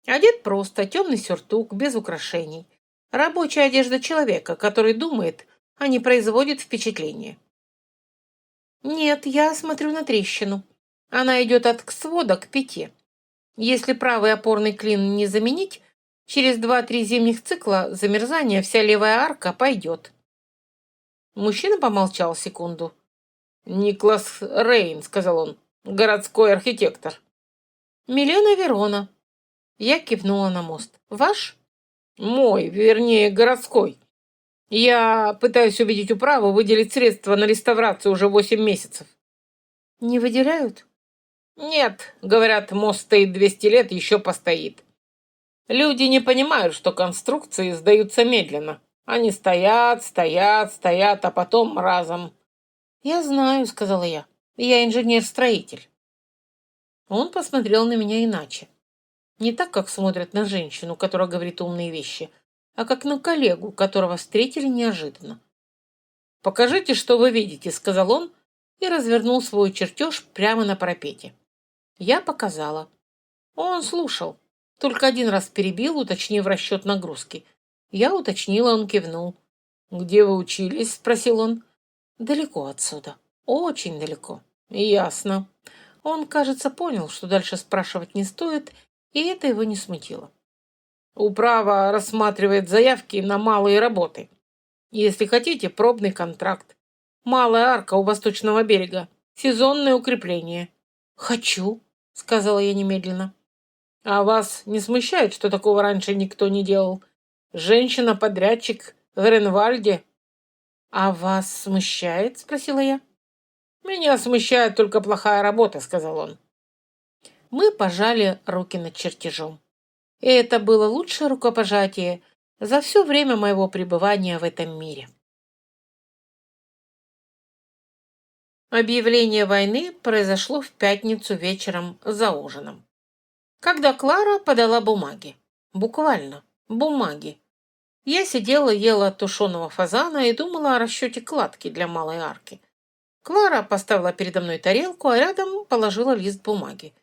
Одет просто, темный сюртук, без украшений. Рабочая одежда человека, который думает, а не производит впечатление. Нет, я смотрю на трещину. Она идет от свода к пяте. Если правый опорный клин не заменить, через 2-3 зимних цикла замерзания вся левая арка пойдет. Мужчина помолчал секунду. «Никлас Рейн», — сказал он, — «городской архитектор». «Милена Верона». Я кивнула на мост. «Ваш?» «Мой, вернее, городской. Я пытаюсь убедить управу выделить средства на реставрацию уже 8 месяцев». «Не выделяют?» «Нет, говорят, мост стоит 200 лет, еще постоит. Люди не понимают, что конструкции сдаются медленно. Они стоят, стоят, стоят, а потом разом». «Я знаю», — сказала я. «Я инженер-строитель». Он посмотрел на меня иначе. Не так, как смотрят на женщину, которая говорит умные вещи, а как на коллегу, которого встретили неожиданно. «Покажите, что вы видите», — сказал он и развернул свой чертеж прямо на парапете. Я показала. Он слушал. Только один раз перебил, уточнив расчет нагрузки. Я уточнила, он кивнул. «Где вы учились?» — спросил он. «Далеко отсюда. Очень далеко». «Ясно». Он, кажется, понял, что дальше спрашивать не стоит, и это его не смутило. «Управа рассматривает заявки на малые работы. Если хотите, пробный контракт. Малая арка у восточного берега. Сезонное укрепление». «Хочу», — сказала я немедленно. «А вас не смущает, что такого раньше никто не делал? Женщина-подрядчик в Ренвальде». «А вас смущает?» — спросила я. «Меня смущает только плохая работа», — сказал он. Мы пожали руки над чертежом. И это было лучшее рукопожатие за все время моего пребывания в этом мире. Объявление войны произошло в пятницу вечером за ужином, когда Клара подала бумаги. Буквально, бумаги. Я сидела, ела тушеного фазана и думала о расчете кладки для малой арки. Клара поставила передо мной тарелку, а рядом положила лист бумаги.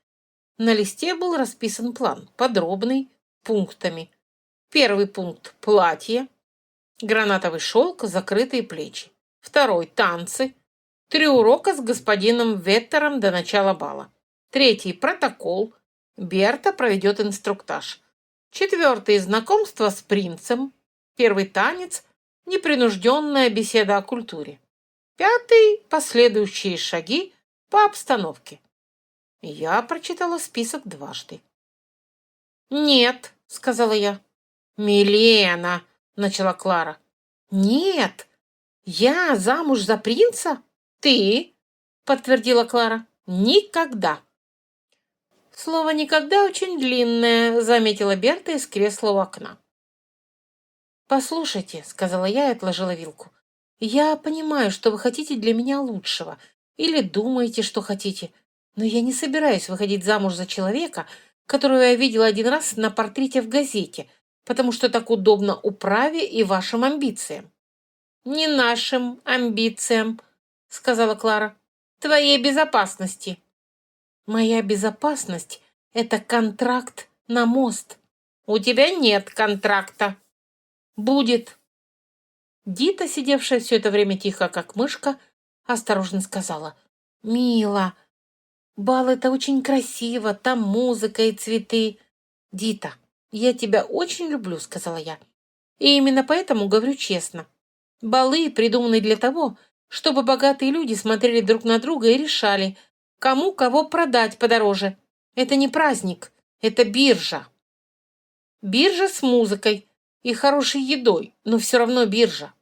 На листе был расписан план, подробный, пунктами. Первый пункт – платье, гранатовый шелк, закрытые плечи. Второй – танцы. 3 урока с господином Веттером до начала бала. Третий – протокол. Берта проведет инструктаж. 4 – знакомство с принцем. 1 – танец, непринужденная беседа о культуре. 5 – последующие шаги по обстановке. Я прочитала список дважды. «Нет», — сказала я. «Милена», — начала Клара. «Нет, я замуж за принца? Ты?» — подтвердила Клара. «Никогда». «Слово «никогда» очень длинное», — заметила Берта из кресла у окна. «Послушайте», — сказала я и отложила вилку. «Я понимаю, что вы хотите для меня лучшего, или думаете, что хотите, но я не собираюсь выходить замуж за человека, которого я видела один раз на портрете в газете, потому что так удобно управе и вашим амбициям». «Не нашим амбициям», — сказала Клара. «Твоей безопасности». Моя безопасность — это контракт на мост. У тебя нет контракта. Будет. Дита, сидевшая все это время тихо, как мышка, осторожно сказала: «Мила, бал — это очень красиво, там музыка и цветы». «Дита, я тебя очень люблю», — сказала я. «И именно поэтому говорю честно. Балы придуманы для того, чтобы богатые люди смотрели друг на друга и решали, кому кого продать подороже. Это не праздник, это биржа. Биржа с музыкой и хорошей едой, но все равно биржа».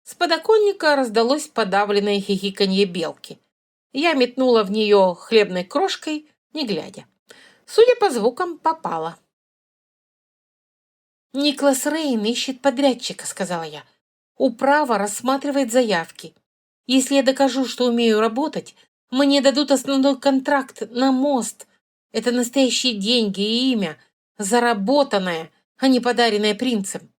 С подоконника раздалось подавленное хихиканье белки. Я метнула в нее хлебной крошкой, не глядя. Судя по звукам, попала. «Никлас Рейн ищет подрядчика», — сказала я. «Управа рассматривает заявки. Если я докажу, что умею работать, мне дадут основной контракт на мост. Это настоящие деньги и имя, заработанное, а не подаренное принцем».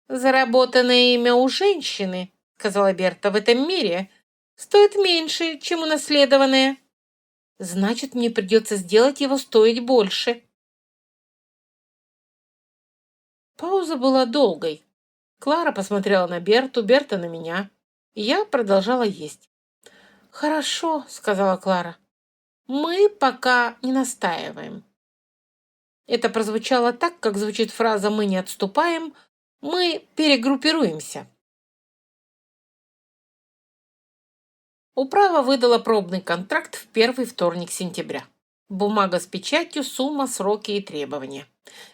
«Заработанное имя у женщины, — сказала Берта, — в этом мире стоит меньше, чем унаследованное. Значит, мне придется сделать его стоить больше». Пауза была долгой. Клара посмотрела на Берту, Берта на меня. Я продолжала есть. «Хорошо», — сказала Клара. «Мы пока не настаиваем». Это прозвучало так, как звучит фраза «мы не отступаем», «мы перегруппируемся». Управа выдала пробный контракт в первый вторник сентября. Бумага с печатью, сумма, сроки и требования.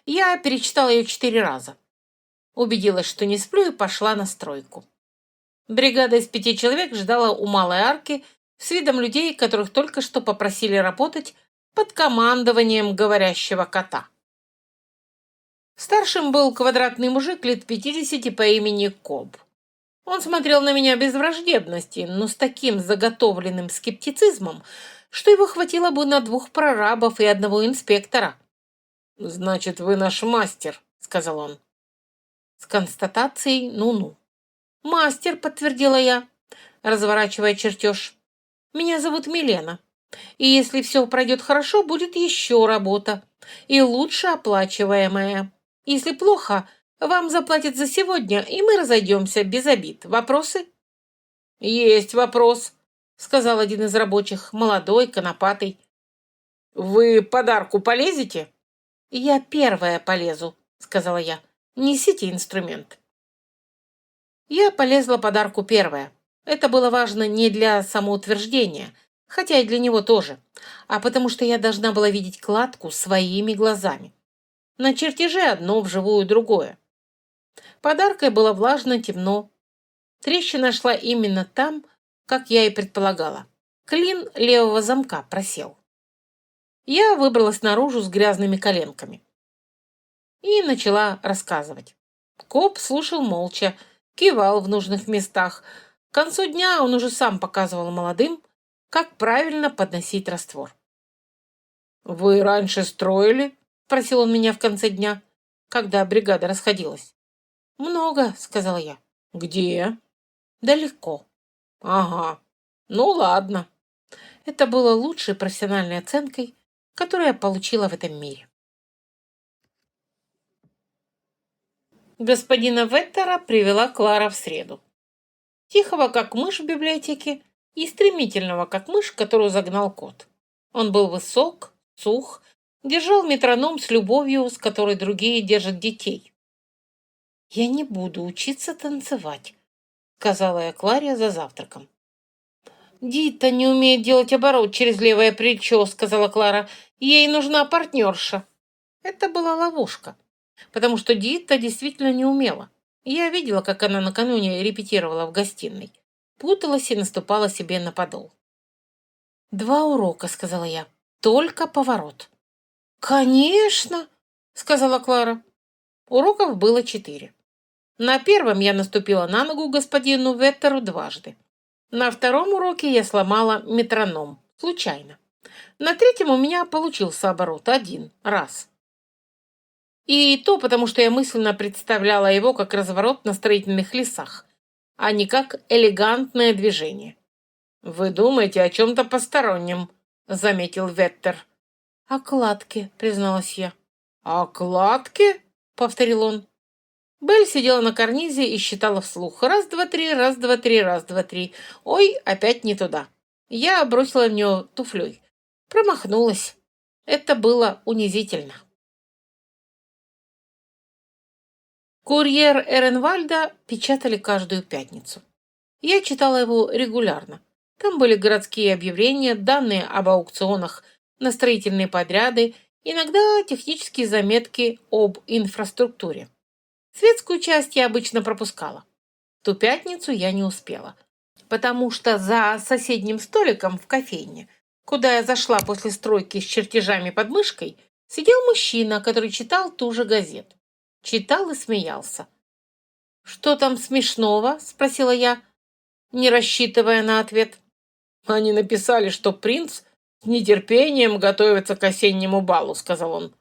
Я перечитала ее 4 раза. Убедилась, что не сплю, и пошла на стройку. Бригада из 5 человек ждала у малой арки с видом людей, которых только что попросили работать под командованием говорящего кота. Старшим был квадратный мужик лет 50 по имени Коб. Он смотрел на меня без враждебности, но с таким заготовленным скептицизмом, что его хватило бы на 2 прорабов и 1 инспектора. «Значит, вы наш мастер», — сказал он. С констатацией «ну-ну». «Мастер», — подтвердила я, разворачивая чертеж. «Меня зовут Милена, и если все пройдет хорошо, будет еще работа, и лучше оплачиваемая. Если плохо, вам заплатят за сегодня, и мы разойдемся без обид. Вопросы?» «Есть вопрос», — сказал один из рабочих, молодой, конопатый. «Вы подарку полезете?» «Я первая полезу», — сказала я. «Несите инструмент». Я полезла подарку первая. Это было важно не для самоутверждения, хотя и для него тоже, а потому что я должна была видеть кладку своими глазами. На чертеже одно, вживую другое. Подаркой было влажно, темно. Трещина шла именно там, как я и предполагала. Клин левого замка просел. Я выбралась наружу с грязными коленками и начала рассказывать. Коп слушал молча, кивал в нужных местах. К концу дня он уже сам показывал молодым, как правильно подносить раствор. «Вы раньше строили?» — спросил он меня в конце дня, когда бригада расходилась. «Много», — сказала я. «Где?» «Далеко». «Ага, ну ладно». Это было лучшей профессиональной оценкой, которую я получила в этом мире. Господина Веттера привела Клара в среду. Тихого, как мышь в библиотеке, и стремительного, как мышь, которую загнал кот. Он был высок, сух, держал метроном с любовью, с которой другие держат детей. «Я не буду учиться танцевать», — сказала я Кларе за завтраком. «Дита не умеет делать оборот через левое плечо», — сказала Клара. «Ей нужна партнерша». Это была ловушка, потому что Дита действительно не умела. Я видела, как она накануне репетировала в гостиной. Путалась и наступала себе на подол. «2 урока», — сказала я. «Только поворот». «Конечно», — сказала Клара. Уроков было 4. На первом я наступила на ногу господину Веттеру 2. На втором уроке я сломала метроном. Случайно. На третьем у меня получился оборот 1 раз. И то потому, что я мысленно представляла его как разворот на строительных лесах, а не как элегантное движение. «Вы думаете о чем-то постороннем», — заметил Веттер. «О кладке», — призналась я. «О кладке?» — повторил он. Белль сидела на карнизе и считала вслух. Раз, два, три, раз, два, три, раз, два, три. Ой, опять не туда. Я бросила в нее туфлей. Промахнулась. Это было унизительно. Курьер Эренвальда печатали каждую пятницу. Я читала его регулярно. Там были городские объявления, данные об аукционах на строительные подряды, иногда технические заметки об инфраструктуре. Светскую часть я обычно пропускала. Ту пятницу я не успела, потому что за соседним столиком в кофейне, куда я зашла после стройки с чертежами под мышкой, сидел мужчина, который читал ту же газету. Читал и смеялся. «Что там смешного?» – спросила я, не рассчитывая на ответ. «Они написали, что принц с нетерпением готовится к осеннему балу», — сказал он.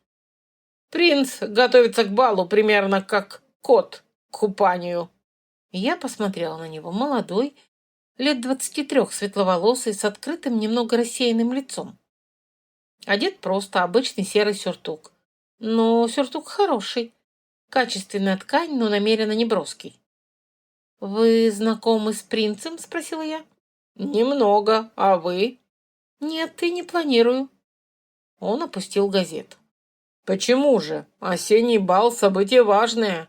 «Принц готовится к балу примерно как кот к купанию». Я посмотрела на него. Молодой, лет 23, светловолосый, с открытым, немного рассеянным лицом. Одет просто, обычный серый сюртук. Но сюртук хороший. Качественная ткань, но намеренно неброский. «Вы знакомы с принцем?» – спросила я. «Немного. А вы?» «Нет, и не планирую». Он опустил газету. «Почему же? Осенний бал – событие важное».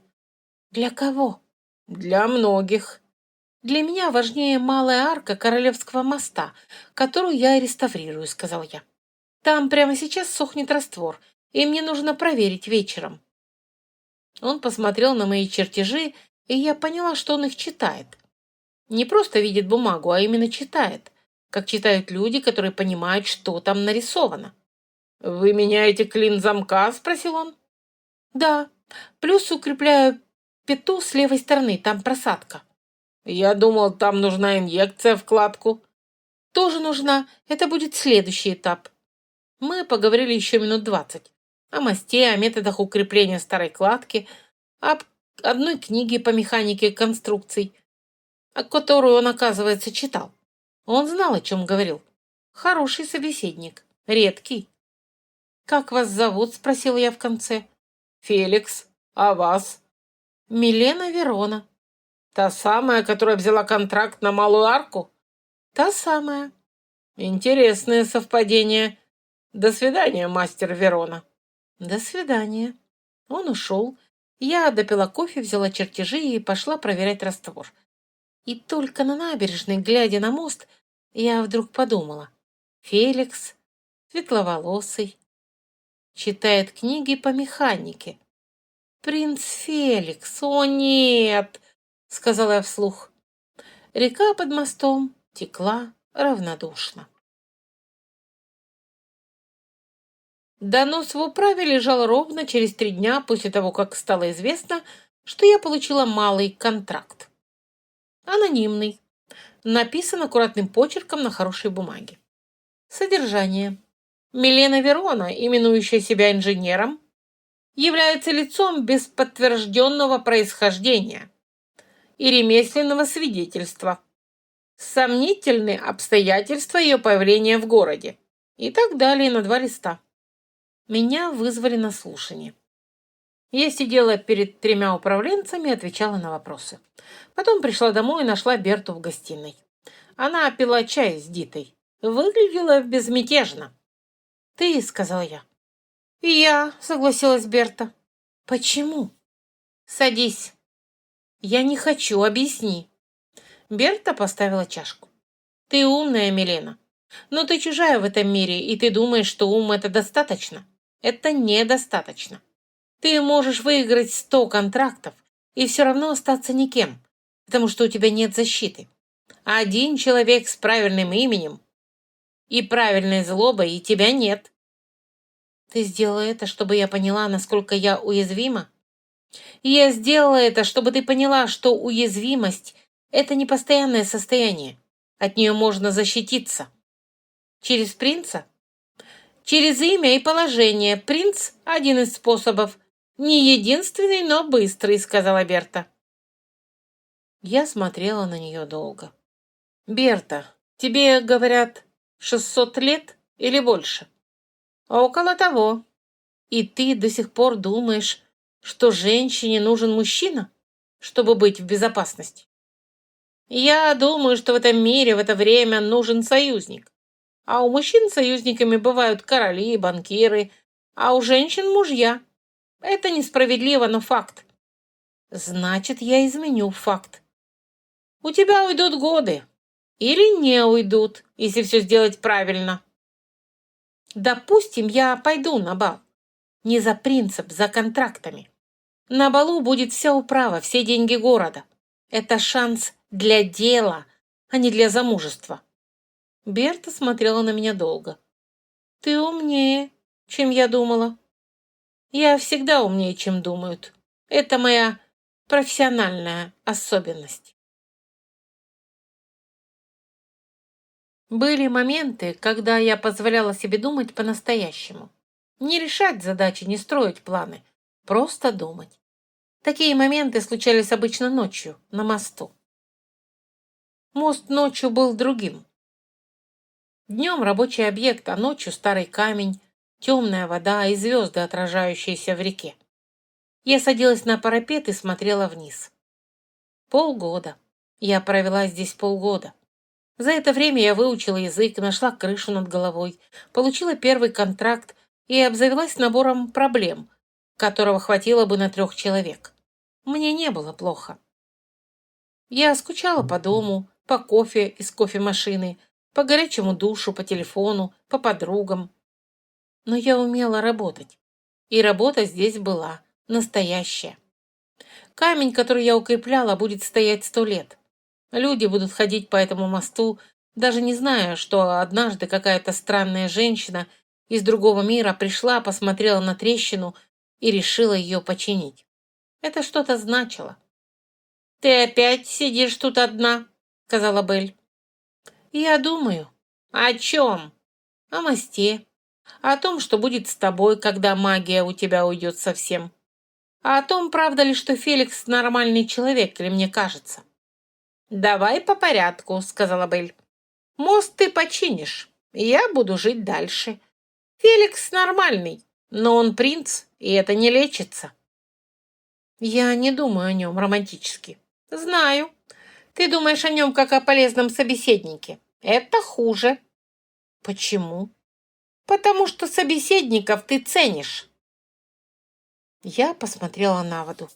«Для кого?» «Для многих». «Для меня важнее малая арка Королевского моста, которую я реставрирую», – сказал я. «Там прямо сейчас сохнет раствор, и мне нужно проверить вечером». Он посмотрел на мои чертежи, и я поняла, что он их читает. Не просто видит бумагу, а именно читает, как читают люди, которые понимают, что там нарисовано. «Вы меняете клин замка?» – спросил он. «Да, плюс укрепляю пету с левой стороны, там просадка». «Я думал, там нужна инъекция в кладку». «Тоже нужна, это будет следующий этап». Мы поговорили еще минут 20. О мосте, о методах укрепления старой кладки, об одной книге по механике конструкций, которую он, оказывается, читал. Он знал, о чем говорил. Хороший собеседник, редкий. «Как вас зовут?» – спросила я в конце. «Феликс. А вас?» «Милена Верона». «Та самая, которая взяла контракт на Малую Арку?» «Та самая». «Интересное совпадение. До свидания, мастер Верона». «До свидания». Он ушел. Я допила кофе, взяла чертежи и пошла проверять раствор. И только на набережной, глядя на мост, я вдруг подумала. Феликс, светловолосый, читает книги по механике. «Принц Феликс, о нет!» — сказала я вслух. Река под мостом текла равнодушно. Донос в управе лежал ровно через 3 дня после того, как стало известно, что я получила малый контракт. Анонимный. Написан аккуратным почерком на хорошей бумаге. Содержание. Милена Верона, именующая себя инженером, является лицом без подтвержденного происхождения и ремесленного свидетельства. Сомнительны обстоятельства ее появления в городе. И так далее на 2 листа. Меня вызвали на слушание. Я сидела перед 3 управленцами и отвечала на вопросы. Потом пришла домой и нашла Берту в гостиной. Она пила чай с Дитой. Выглядела безмятежно. «Ты», — сказала я. «И я», — согласилась Берта. «Почему?» «Садись». «Я не хочу, объясни». Берта поставила чашку. «Ты умная, Милена. Но ты чужая в этом мире, и ты думаешь, что ум — это достаточно. Это недостаточно. Ты можешь выиграть 100 контрактов и все равно остаться никем, потому что у тебя нет защиты. Один человек с правильным именем и правильной злобой, и тебя нет. Ты сделала это, чтобы я поняла, насколько я уязвима? И я сделала это, чтобы ты поняла, что уязвимость – это не постоянное состояние. От нее можно защититься. Через принца? Через имя и положение. Принц – один из способов. Не единственный, но быстрый, сказала Берта. Я смотрела на нее долго. «Берта», Тебе, говорят, 600 лет или больше? Около того. И ты до сих пор думаешь, что женщине нужен мужчина, чтобы быть в безопасности? Я думаю, что в этом мире в это время нужен союзник. А у мужчин союзниками бывают короли, банкиры, а у женщин мужья. Это несправедливо, но факт. Значит, я изменю факт. У тебя уйдут годы. Или не уйдут, если все сделать правильно. Допустим, я пойду на бал. Не за принцип, за контрактами. На балу будет вся управа, все деньги города. Это шанс для дела, а не для замужества. Берта смотрела на меня долго. Ты умнее, чем я думала. Я всегда умнее, чем думают. Это моя профессиональная особенность. Были моменты, когда я позволяла себе думать по-настоящему. Не решать задачи, не строить планы. Просто думать. Такие моменты случались обычно ночью, на мосту. Мост ночью был другим. Днем рабочий объект, а ночью старый камень, темная вода и звезды, отражающиеся в реке. Я садилась на парапет и смотрела вниз. Полгода. Я провела здесь полгода. За это время я выучила язык, нашла крышу над головой, получила первый контракт и обзавелась набором проблем, которого хватило бы на 3 человек. Мне не было плохо. Я скучала по дому, по кофе из кофемашины, по горячему душу, по телефону, по подругам. Но я умела работать. И работа здесь была настоящая. Камень, который я укрепляла, будет стоять 100 лет. Люди будут ходить по этому мосту, даже не зная, что однажды какая-то странная женщина из другого мира пришла, посмотрела на трещину и решила ее починить. Это что-то значило. «Ты опять сидишь тут одна?» — сказала Белль. «Я думаю». «О чем?» «О мосте. О том, что будет с тобой, когда магия у тебя уйдет совсем. А о том, правда ли, что Феликс нормальный человек, или мне кажется?» «Давай по порядку», — сказала Белль. «Мост ты починишь, и я буду жить дальше. Феликс нормальный, но он принц, и это не лечится». «Я не думаю о нем романтически». «Знаю. Ты думаешь о нем как о полезном собеседнике. Это хуже». «Почему?» «Потому что собеседников ты ценишь». Я посмотрела на воду.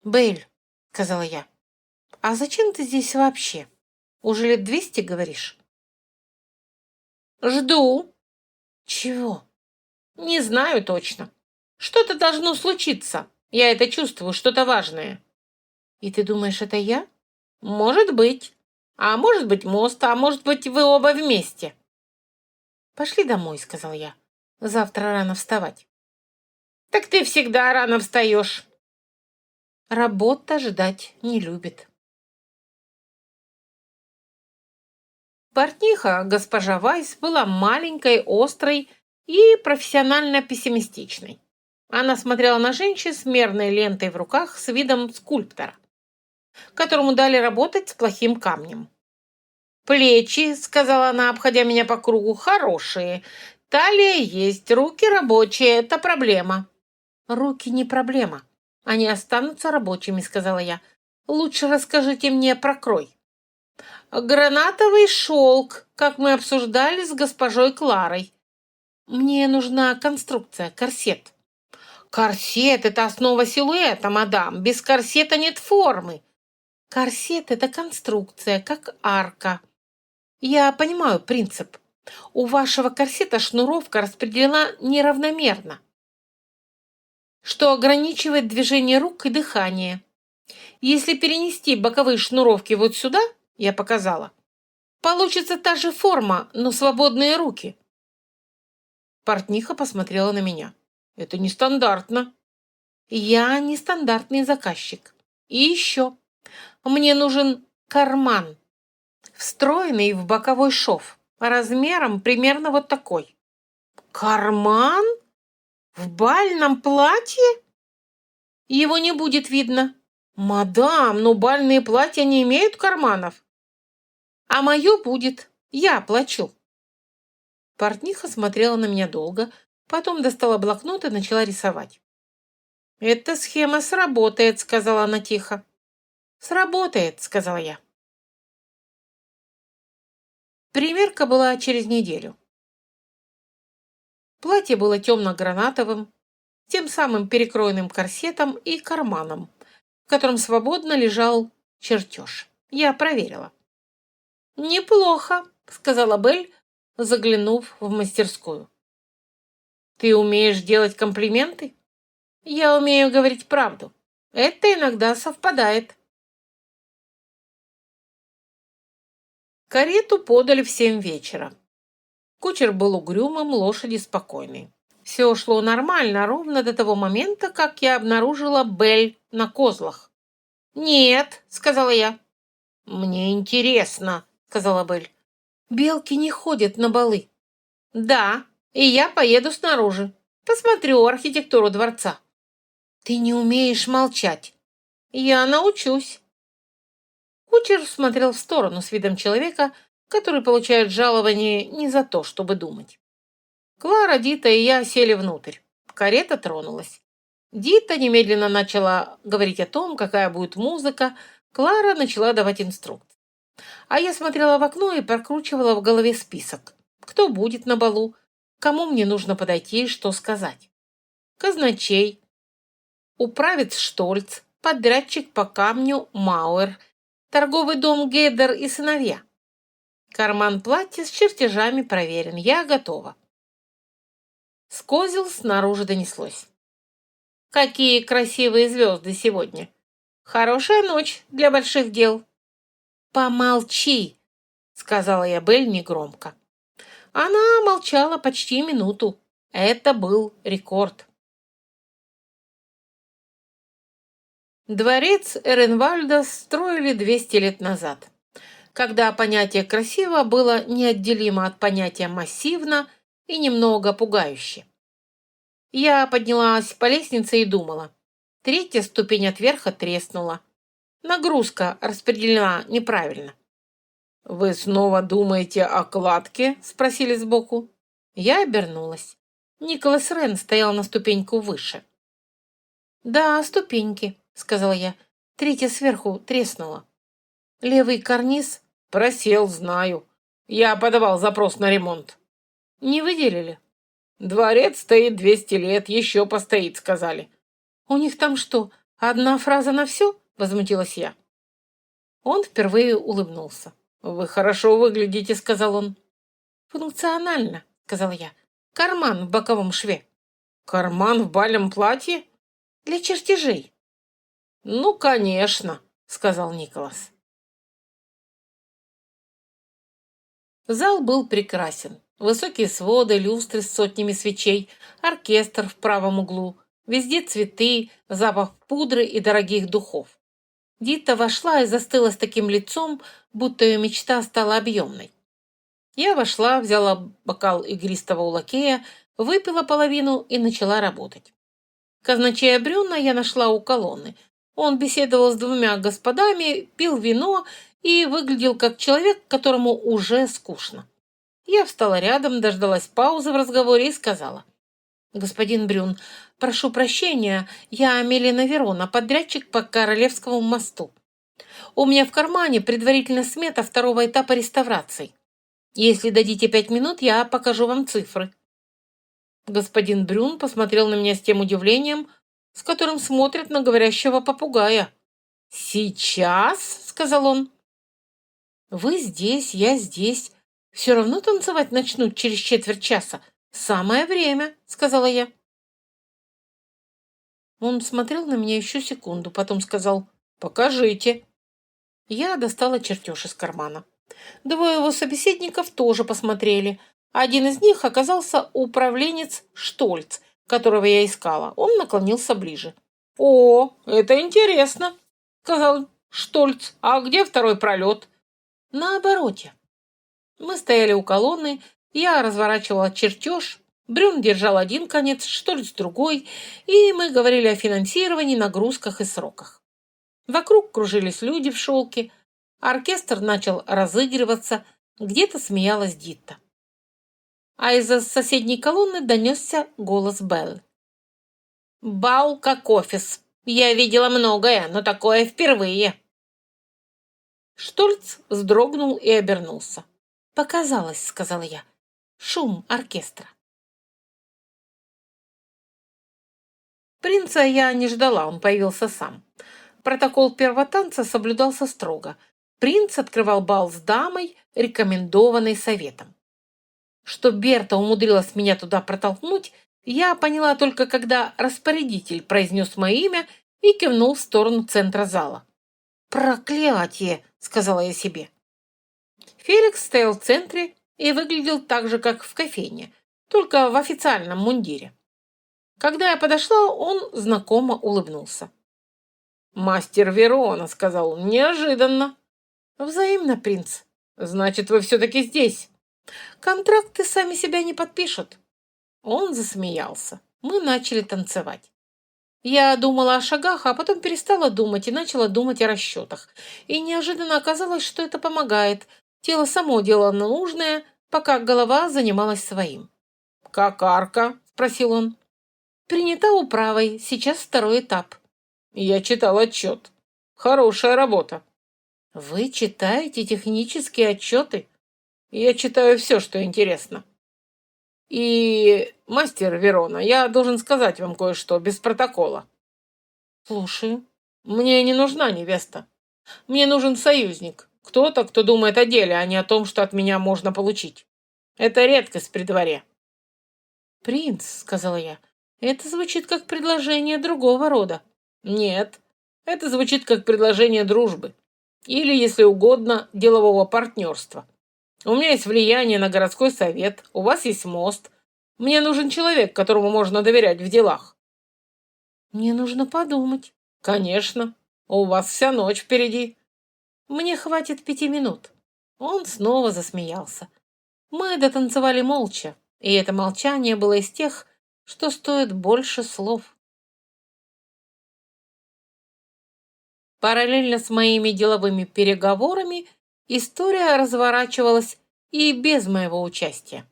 «Белль», — сказала я, — «а зачем ты здесь вообще? Уже лет 200, говоришь?» «Жду». «Чего?» «Не знаю точно. Что-то должно случиться. Я это чувствую, что-то важное». «И ты думаешь, это я?» «Может быть. А может быть мост, а может быть вы оба вместе». «Пошли домой», — сказал я. «Завтра рано вставать». «Так ты всегда рано встаешь». «Работа ждать не любит». Портниха, госпожа Вайс, была маленькой, острой и профессионально пессимистичной. Она смотрела на женщин с мерной лентой в руках с видом скульптора, которому дали работать с плохим камнем. «Плечи», — сказала она, обходя меня по кругу, — «хорошие. Талия есть, руки рабочие, это проблема». «Руки не проблема. Они останутся рабочими», — сказала я. «Лучше расскажите мне про крой». «Гранатовый шелк, как мы обсуждали с госпожой Кларой». «Мне нужна конструкция, корсет». «Корсет — это основа силуэта, мадам. Без корсета нет формы». «Корсет — это конструкция, как арка». «Я понимаю принцип. У вашего корсета шнуровка распределена неравномерно, что ограничивает движение рук и дыхание. Если перенести боковые шнуровки вот сюда, я показала, получится та же форма, но свободные руки». Портниха посмотрела на меня. «Это нестандартно». «Я нестандартный заказчик. И еще. Мне нужен карман, встроенный в боковой шов, размером примерно вот такой». «Карман? В бальном платье?» «Его не будет видно». «Мадам, но бальные платья не имеют карманов». А мое будет. Я плачу. Портниха смотрела на меня долго, потом достала блокнот и начала рисовать. «Эта схема сработает», — сказала она тихо. «Сработает», — сказала я. Примерка была через неделю. Платье было темно-гранатовым, тем самым перекроенным корсетом и карманом, в котором свободно лежал чертеж. Я проверила. «Неплохо», — сказала Белль, заглянув в мастерскую. «Ты умеешь делать комплименты?» «Я умею говорить правду. Это иногда совпадает». Карету подали в 7 вечера. Кучер был угрюмым, лошади спокойной. Все шло нормально, ровно до того момента, как я обнаружила Белль на козлах. «Нет», — сказала я. «Мне интересно», — сказала Белль. «Белки не ходят на балы». «Да, и я поеду снаружи. Посмотрю архитектуру дворца». «Ты не умеешь молчать». «Я научусь». Кучер смотрел в сторону с видом человека, который получает жалование не за то, чтобы думать. Клара, Дита и я сели внутрь. Карета тронулась. Дита немедленно начала говорить о том, какая будет музыка. Клара начала давать инструкции. А я смотрела в окно и прокручивала в голове список. Кто будет на балу, кому мне нужно подойти и что сказать. Казначей, управец Штольц, подрядчик по камню Мауэр, торговый дом Гейдер и сыновья. Карман платья с чертежами проверен. Я готова. С козел снаружи донеслось. «Какие красивые звезды сегодня! Хорошая ночь для больших дел!» «Помолчи!» — сказала я Белль негромко. Она молчала почти минуту. Это был рекорд. Дворец Эренвальда строили 200 лет назад, когда понятие «красиво» было неотделимо от понятия «массивно» и немного пугающе. Я поднялась по лестнице и думала. Третья ступень от верха треснула. Нагрузка распределена неправильно. «Вы снова думаете о кладке?» – спросили сбоку. Я обернулась. Николас Рен стоял на ступеньку выше. «Да, ступеньки», – сказала я. Третья сверху треснула. Левый карниз просел, знаю. Я подавал запрос на ремонт. Не выделили? Дворец стоит 200 лет, еще постоит, сказали. У них там что, одна фраза на все? Возмутилась я. Он впервые улыбнулся. Вы хорошо выглядите, сказал он. Функционально, сказала я. Карман в боковом шве. Карман в бальном платье? Для чертежей. Ну, конечно, сказал Николас. Зал был прекрасен. Высокие своды, люстры с сотнями свечей, оркестр в правом углу, везде цветы, запах пудры и дорогих духов. Дита вошла и застыла с таким лицом, будто ее мечта стала объемной. Я вошла, взяла бокал игристого у лакея, выпила половину и начала работать. Казначея Брюна я нашла у колонны. Он беседовал с двумя господами, пил вино и выглядел как человек, которому уже скучно. Я встала рядом, дождалась паузы в разговоре и сказала. «Господин Брюн, прошу прощения, я Мелина Верона, подрядчик по Королевскому мосту. У меня в кармане предварительная смета второго этапа реставрации. Если дадите 5 минут, я покажу вам цифры». Господин Брюн посмотрел на меня с тем удивлением, с которым смотрят на говорящего попугая. «Сейчас?» — сказал он. «Вы здесь, я здесь. Все равно танцевать начнут через четверть часа. Самое время», — сказала я. Он смотрел на меня еще секунду, потом сказал «Покажите». Я достала чертеж из кармана. Двое его собеседников тоже посмотрели. Один из них оказался управленец Штольц, которого я искала. Он наклонился ближе. «О, это интересно», — сказал Штольц. «А где второй пролет?» «На обороте». Мы стояли у колонны, я разворачивала чертеж, Брюн держал один конец, Штольц другой, и мы говорили о финансировании, нагрузках и сроках. Вокруг кружились люди в шелке. Оркестр начал разыгрываться, где-то смеялась Дитта. А из-за соседней колонны донесся голос Беллы. «Бал как офис. Я видела многое, но такое впервые». Штольц вздрогнул и обернулся. «Показалось», — сказала я. «Шум оркестра». Принца я не ждала, он появился сам. Протокол первого танца соблюдался строго. Принц открывал бал с дамой, рекомендованной советом. Что Берта умудрилась меня туда протолкнуть, я поняла только когда распорядитель произнес мое имя и кивнул в сторону центра зала. «Проклятие!» — сказала я себе. Феликс стоял в центре и выглядел так же, как в кофейне, только в официальном мундире. Когда я подошла, он знакомо улыбнулся. «Мастер Верона», — сказал он, — «неожиданно». «Взаимно, принц. Значит, вы все-таки здесь. Контракты сами себя не подпишут». Он засмеялся. Мы начали танцевать. Я думала о шагах, а потом перестала думать и начала думать о расчетах. И неожиданно оказалось, что это помогает. Тело само делало нужное, пока голова занималась своим. «Как арка?» — спросил он. «Принята управой. Сейчас второй этап». Я читал отчет. Хорошая работа. Вы читаете технические отчеты? Я читаю все, что интересно. И, мастер Верона, я должен сказать вам кое-что без протокола. Слушаю. Мне не нужна невеста. Мне нужен союзник. Кто-то, кто думает о деле, а не о том, что от меня можно получить. Это редкость при дворе. «Принц», — сказала я, — «это звучит как предложение другого рода». «Нет, это звучит как предложение дружбы. Или, если угодно, делового партнерства. У меня есть влияние на городской совет, у вас есть мост. Мне нужен человек, которому можно доверять в делах». «Мне нужно подумать». «Конечно. У вас вся ночь впереди». «Мне хватит 5 минут». Он снова засмеялся. Мы дотанцевали молча, и это молчание было из тех, что стоит больше слов. Параллельно с моими деловыми переговорами история разворачивалась и без моего участия.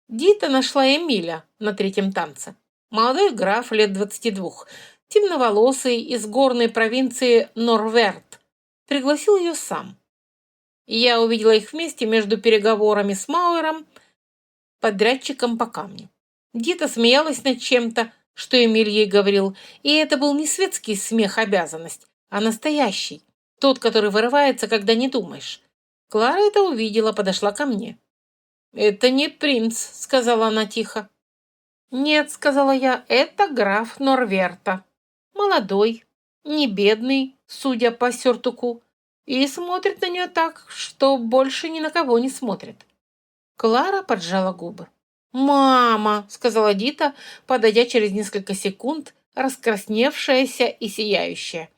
Дита нашла Эмиля на третьем танце. Молодой граф лет 22, темноволосый, из горной провинции Норверт. Пригласил ее сам. Я увидела их вместе между переговорами с Мауэром, подрядчиком по камню. Дита смеялась над чем-то, что Эмиль ей говорил, и это был не светский смех-обязанность, а настоящий, тот, который вырывается, когда не думаешь. Клара это увидела, подошла ко мне. «Это не принц», — сказала она тихо. «Нет», — сказала я, — «это граф Норверта. Молодой, не бедный, судя по сюртуку, и смотрит на нее так, что больше ни на кого не смотрит». Клара поджала губы. «Мама», — сказала Дита, подойдя через несколько секунд, раскрасневшаяся и сияющая.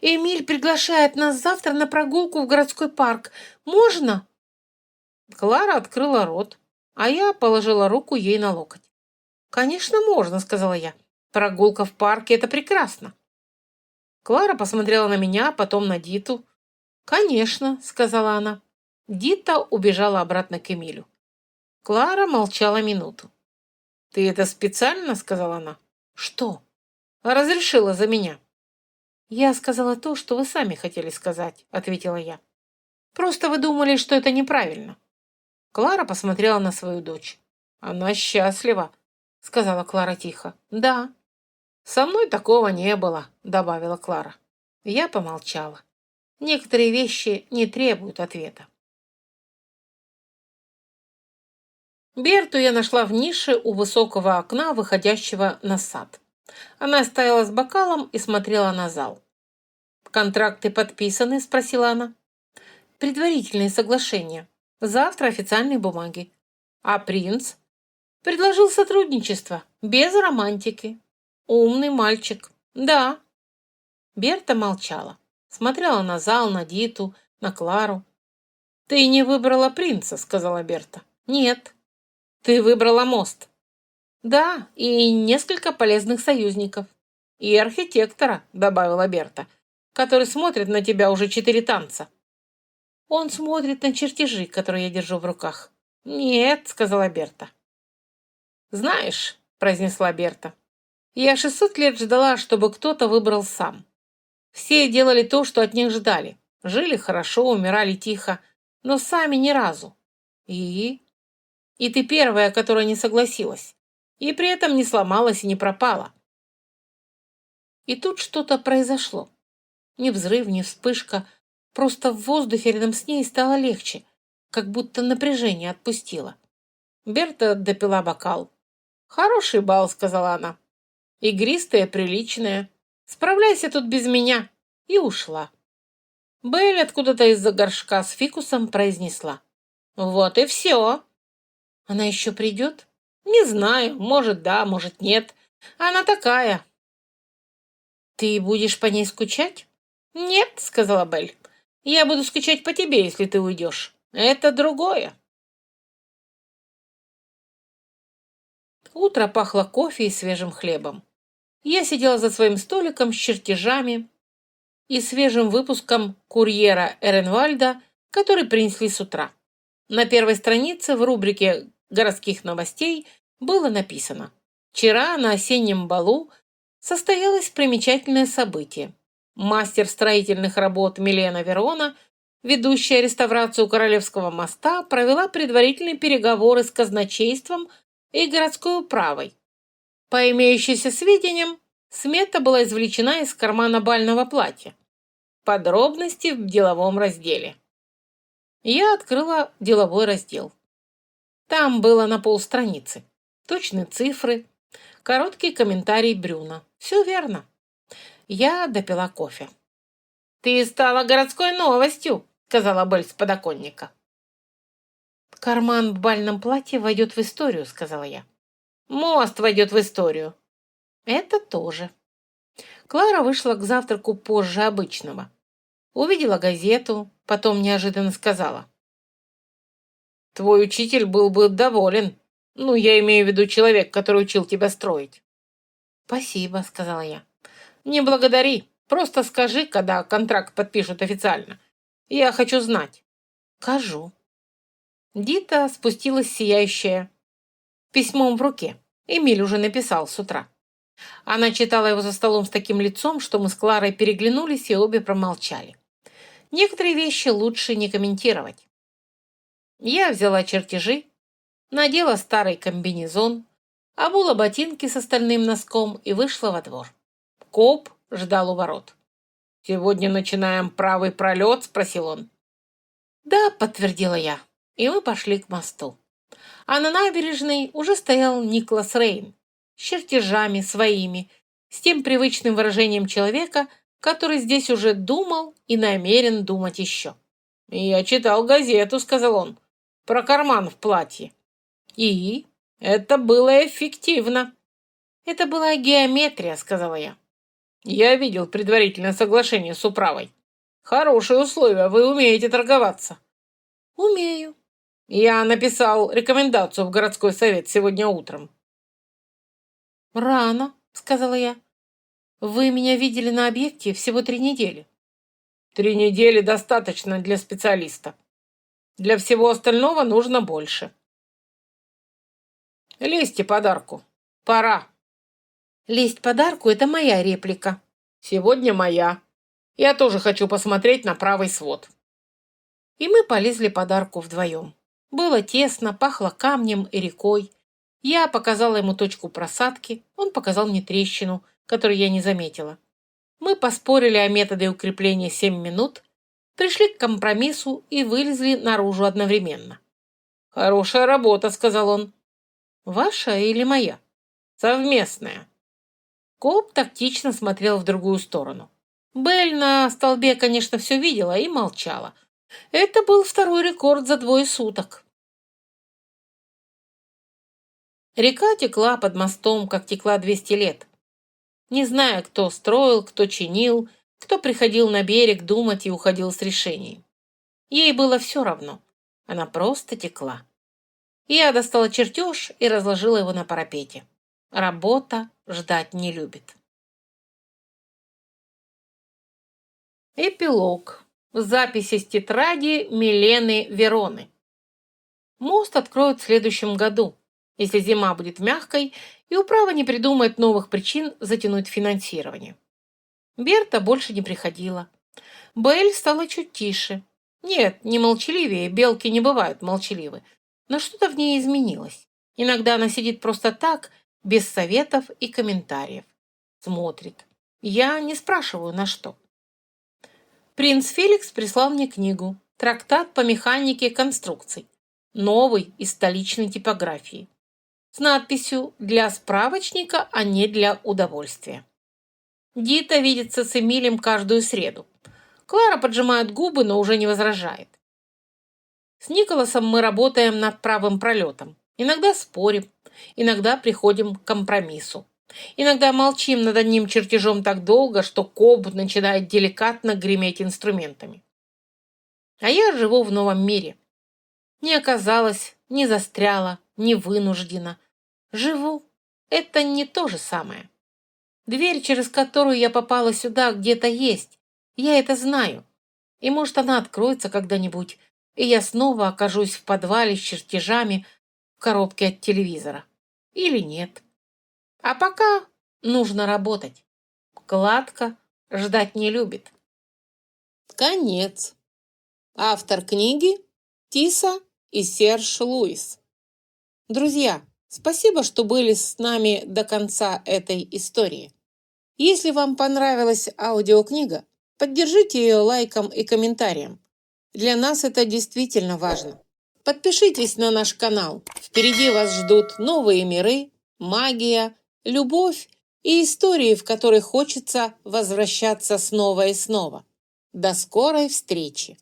«Эмиль приглашает нас завтра на прогулку в городской парк. Можно?» Клара открыла рот, а я положила руку ей на локоть. «Конечно, можно», — сказала я. «Прогулка в парке — это прекрасно». Клара посмотрела на меня, потом на Диту. «Конечно», — сказала она. Дита убежала обратно к Эмилю. Клара молчала минуту. «Ты это специально?» — сказала она. «Что?» «Разрешила за меня». «Я сказала то, что вы сами хотели сказать», — ответила я. «Просто вы думали, что это неправильно». Клара посмотрела на свою дочь. «Она счастлива», — сказала Клара тихо. «Да». «Со мной такого не было», — добавила Клара. Я помолчала. Некоторые вещи не требуют ответа. Берту я нашла в нише у высокого окна, выходящего на сад. Она стояла с бокалом и смотрела на зал. «Контракты подписаны?» – спросила она. «Предварительные соглашения. Завтра официальные бумаги». «А принц?» «Предложил сотрудничество. Без романтики. Умный мальчик». «Да». Берта молчала. Смотрела на зал, на Диту, на Клару. «Ты не выбрала принца», – сказала Берта. «Нет». «Ты выбрала мост». «Да, и несколько полезных союзников». «И архитектора», — добавила Берта, «который смотрит на тебя уже 4 танца». Он смотрит на чертежи, которые я держу в руках. «Нет», — сказала Берта. «Знаешь», — произнесла Берта, — «я 600 лет ждала, чтобы кто-то выбрал сам. Все делали то, что от них ждали. Жили хорошо, умирали тихо, но сами ни разу. И? И ты первая, которая не согласилась. И при этом не сломалась и не пропала». И тут что-то произошло. Ни взрыв, ни вспышка. Просто в воздухе рядом с ней стало легче, как будто напряжение отпустило. Берта допила бокал. «Хороший бал», — сказала она. «Игристая, приличная. Справляйся тут без меня». И ушла. Белль откуда-то из-за горшка с фикусом произнесла: «Вот и все». «Она еще придет?» «Не знаю. Может, да, может, нет. Она такая». «Ты будешь по ней скучать?» «Нет», — сказала Белль. «Я буду скучать по тебе, если ты уйдешь. Это другое». Утро пахло кофе и свежим хлебом. Я сидела за своим столиком с чертежами и свежим выпуском «Курьера Эренвальда», который принесли с утра. На первой странице в рубрике городских новостей было написано: «Вчера на осеннем балу состоялось примечательное событие. Мастер строительных работ Милена Верона, ведущая реставрацию Королевского моста, провела предварительные переговоры с казначейством и городской управой. По имеющимся сведениям, смета была извлечена из кармана бального платья. Подробности в деловом разделе». Я открыла деловой раздел. Там было на полстраницы. Точные цифры, короткий комментарий Брюна. Все верно. Я допила кофе. «Ты стала городской новостью», — сказала Белль с подоконника. «Карман в бальном платье войдет в историю», — сказала я. «Мост войдет в историю». «Это тоже». Клара вышла к завтраку позже обычного. Увидела газету, потом неожиданно сказала: «Твой учитель был бы доволен. Ну, я имею в виду человек, который учил тебя строить». «Спасибо», — сказала я. «Не благодари. Просто скажи, когда контракт подпишут официально. Я хочу знать». «Скажу». Дита спустилась сияющая, письмом в руке. Эмиль уже написал с утра. Она читала его за столом с таким лицом, что мы с Кларой переглянулись и обе промолчали. Некоторые вещи лучше не комментировать. Я взяла чертежи, надела старый комбинезон, обула ботинки с остальным носком и вышла во двор. Коп ждал у ворот. «Сегодня начинаем правый пролет?» — спросил он. «Да», — подтвердила я, и мы пошли к мосту. А на набережной уже стоял Никлас Рейн с чертежами своими, с тем привычным выражением человека, который здесь уже думал и намерен думать еще. «Я читал газету», — сказал он, — «про карман в платье. И это было эффективно». «Это была геометрия», — сказала я. «Я видел предварительное соглашение с управой. Хорошие условия, вы умеете торговаться». «Умею». «Я написал рекомендацию в городской совет сегодня утром». «Рано», — сказала я. «Вы меня видели на объекте всего 3 недели». 3 недели достаточно для специалиста. Для всего остального нужно больше». «Лезьте подарку. Пора». «Лезть подарку» — это моя реплика. «Сегодня моя. Я тоже хочу посмотреть на правый свод». И мы полезли подарку вдвоем. Было тесно, пахло камнем и рекой. Я показала ему точку просадки, он показал мне трещину, которую я не заметила. Мы поспорили о методе укрепления 7 минут, пришли к компромиссу и вылезли наружу одновременно. «Хорошая работа», — сказал он. «Ваша или моя?» «Совместная». Коп тактично смотрел в другую сторону. Белль на столбе, конечно, все видела и молчала. Это был второй рекорд за 2 суток. Река текла под мостом, как текла 200 лет. Не зная, кто строил, кто чинил, кто приходил на берег думать и уходил с решением. Ей было все равно. Она просто текла. Я достала чертеж и разложила его на парапете. Работа ждать не любит. Эпилог. Запись из тетради Милены Вероны. Мост откроют в следующем году, если зима будет мягкой и управа не придумает новых причин затянуть финансирование. Берта больше не приходила. Белль стала чуть тише. Нет, не молчаливее, белки не бывают молчаливы. Но что-то в ней изменилось. Иногда она сидит просто так, без советов и комментариев. Смотрит. Я не спрашиваю, на что. Принц Феликс прислал мне книгу «Трактат по механике конструкций», новый из столичной типографии, с надписью «Для справочника, а не для удовольствия». Дита видится с Эмилем каждую среду. Клара поджимает губы, но уже не возражает. С Николасом мы работаем над правым пролетом. Иногда спорим, иногда приходим к компромиссу. Иногда молчим над одним чертежом так долго, что Коб начинает деликатно греметь инструментами. А я живу в новом мире. Не оказалась, не застряла, не вынуждена. Живу. Это не то же самое. Дверь, через которую я попала сюда, где-то есть. Я это знаю. И может, она откроется когда-нибудь, и я снова окажусь в подвале с чертежами в коробке от телевизора. Или нет. А пока нужно работать. Кладка ждать не любит. Конец. Автор книги Тиса и Серж Луис. Друзья, спасибо, что были с нами до конца этой истории. Если вам понравилась аудиокнига, поддержите ее лайком и комментарием. Для нас это действительно важно. Подпишитесь на наш канал. Впереди вас ждут новые миры, магия, любовь и истории, в которые хочется возвращаться снова и снова. До скорой встречи!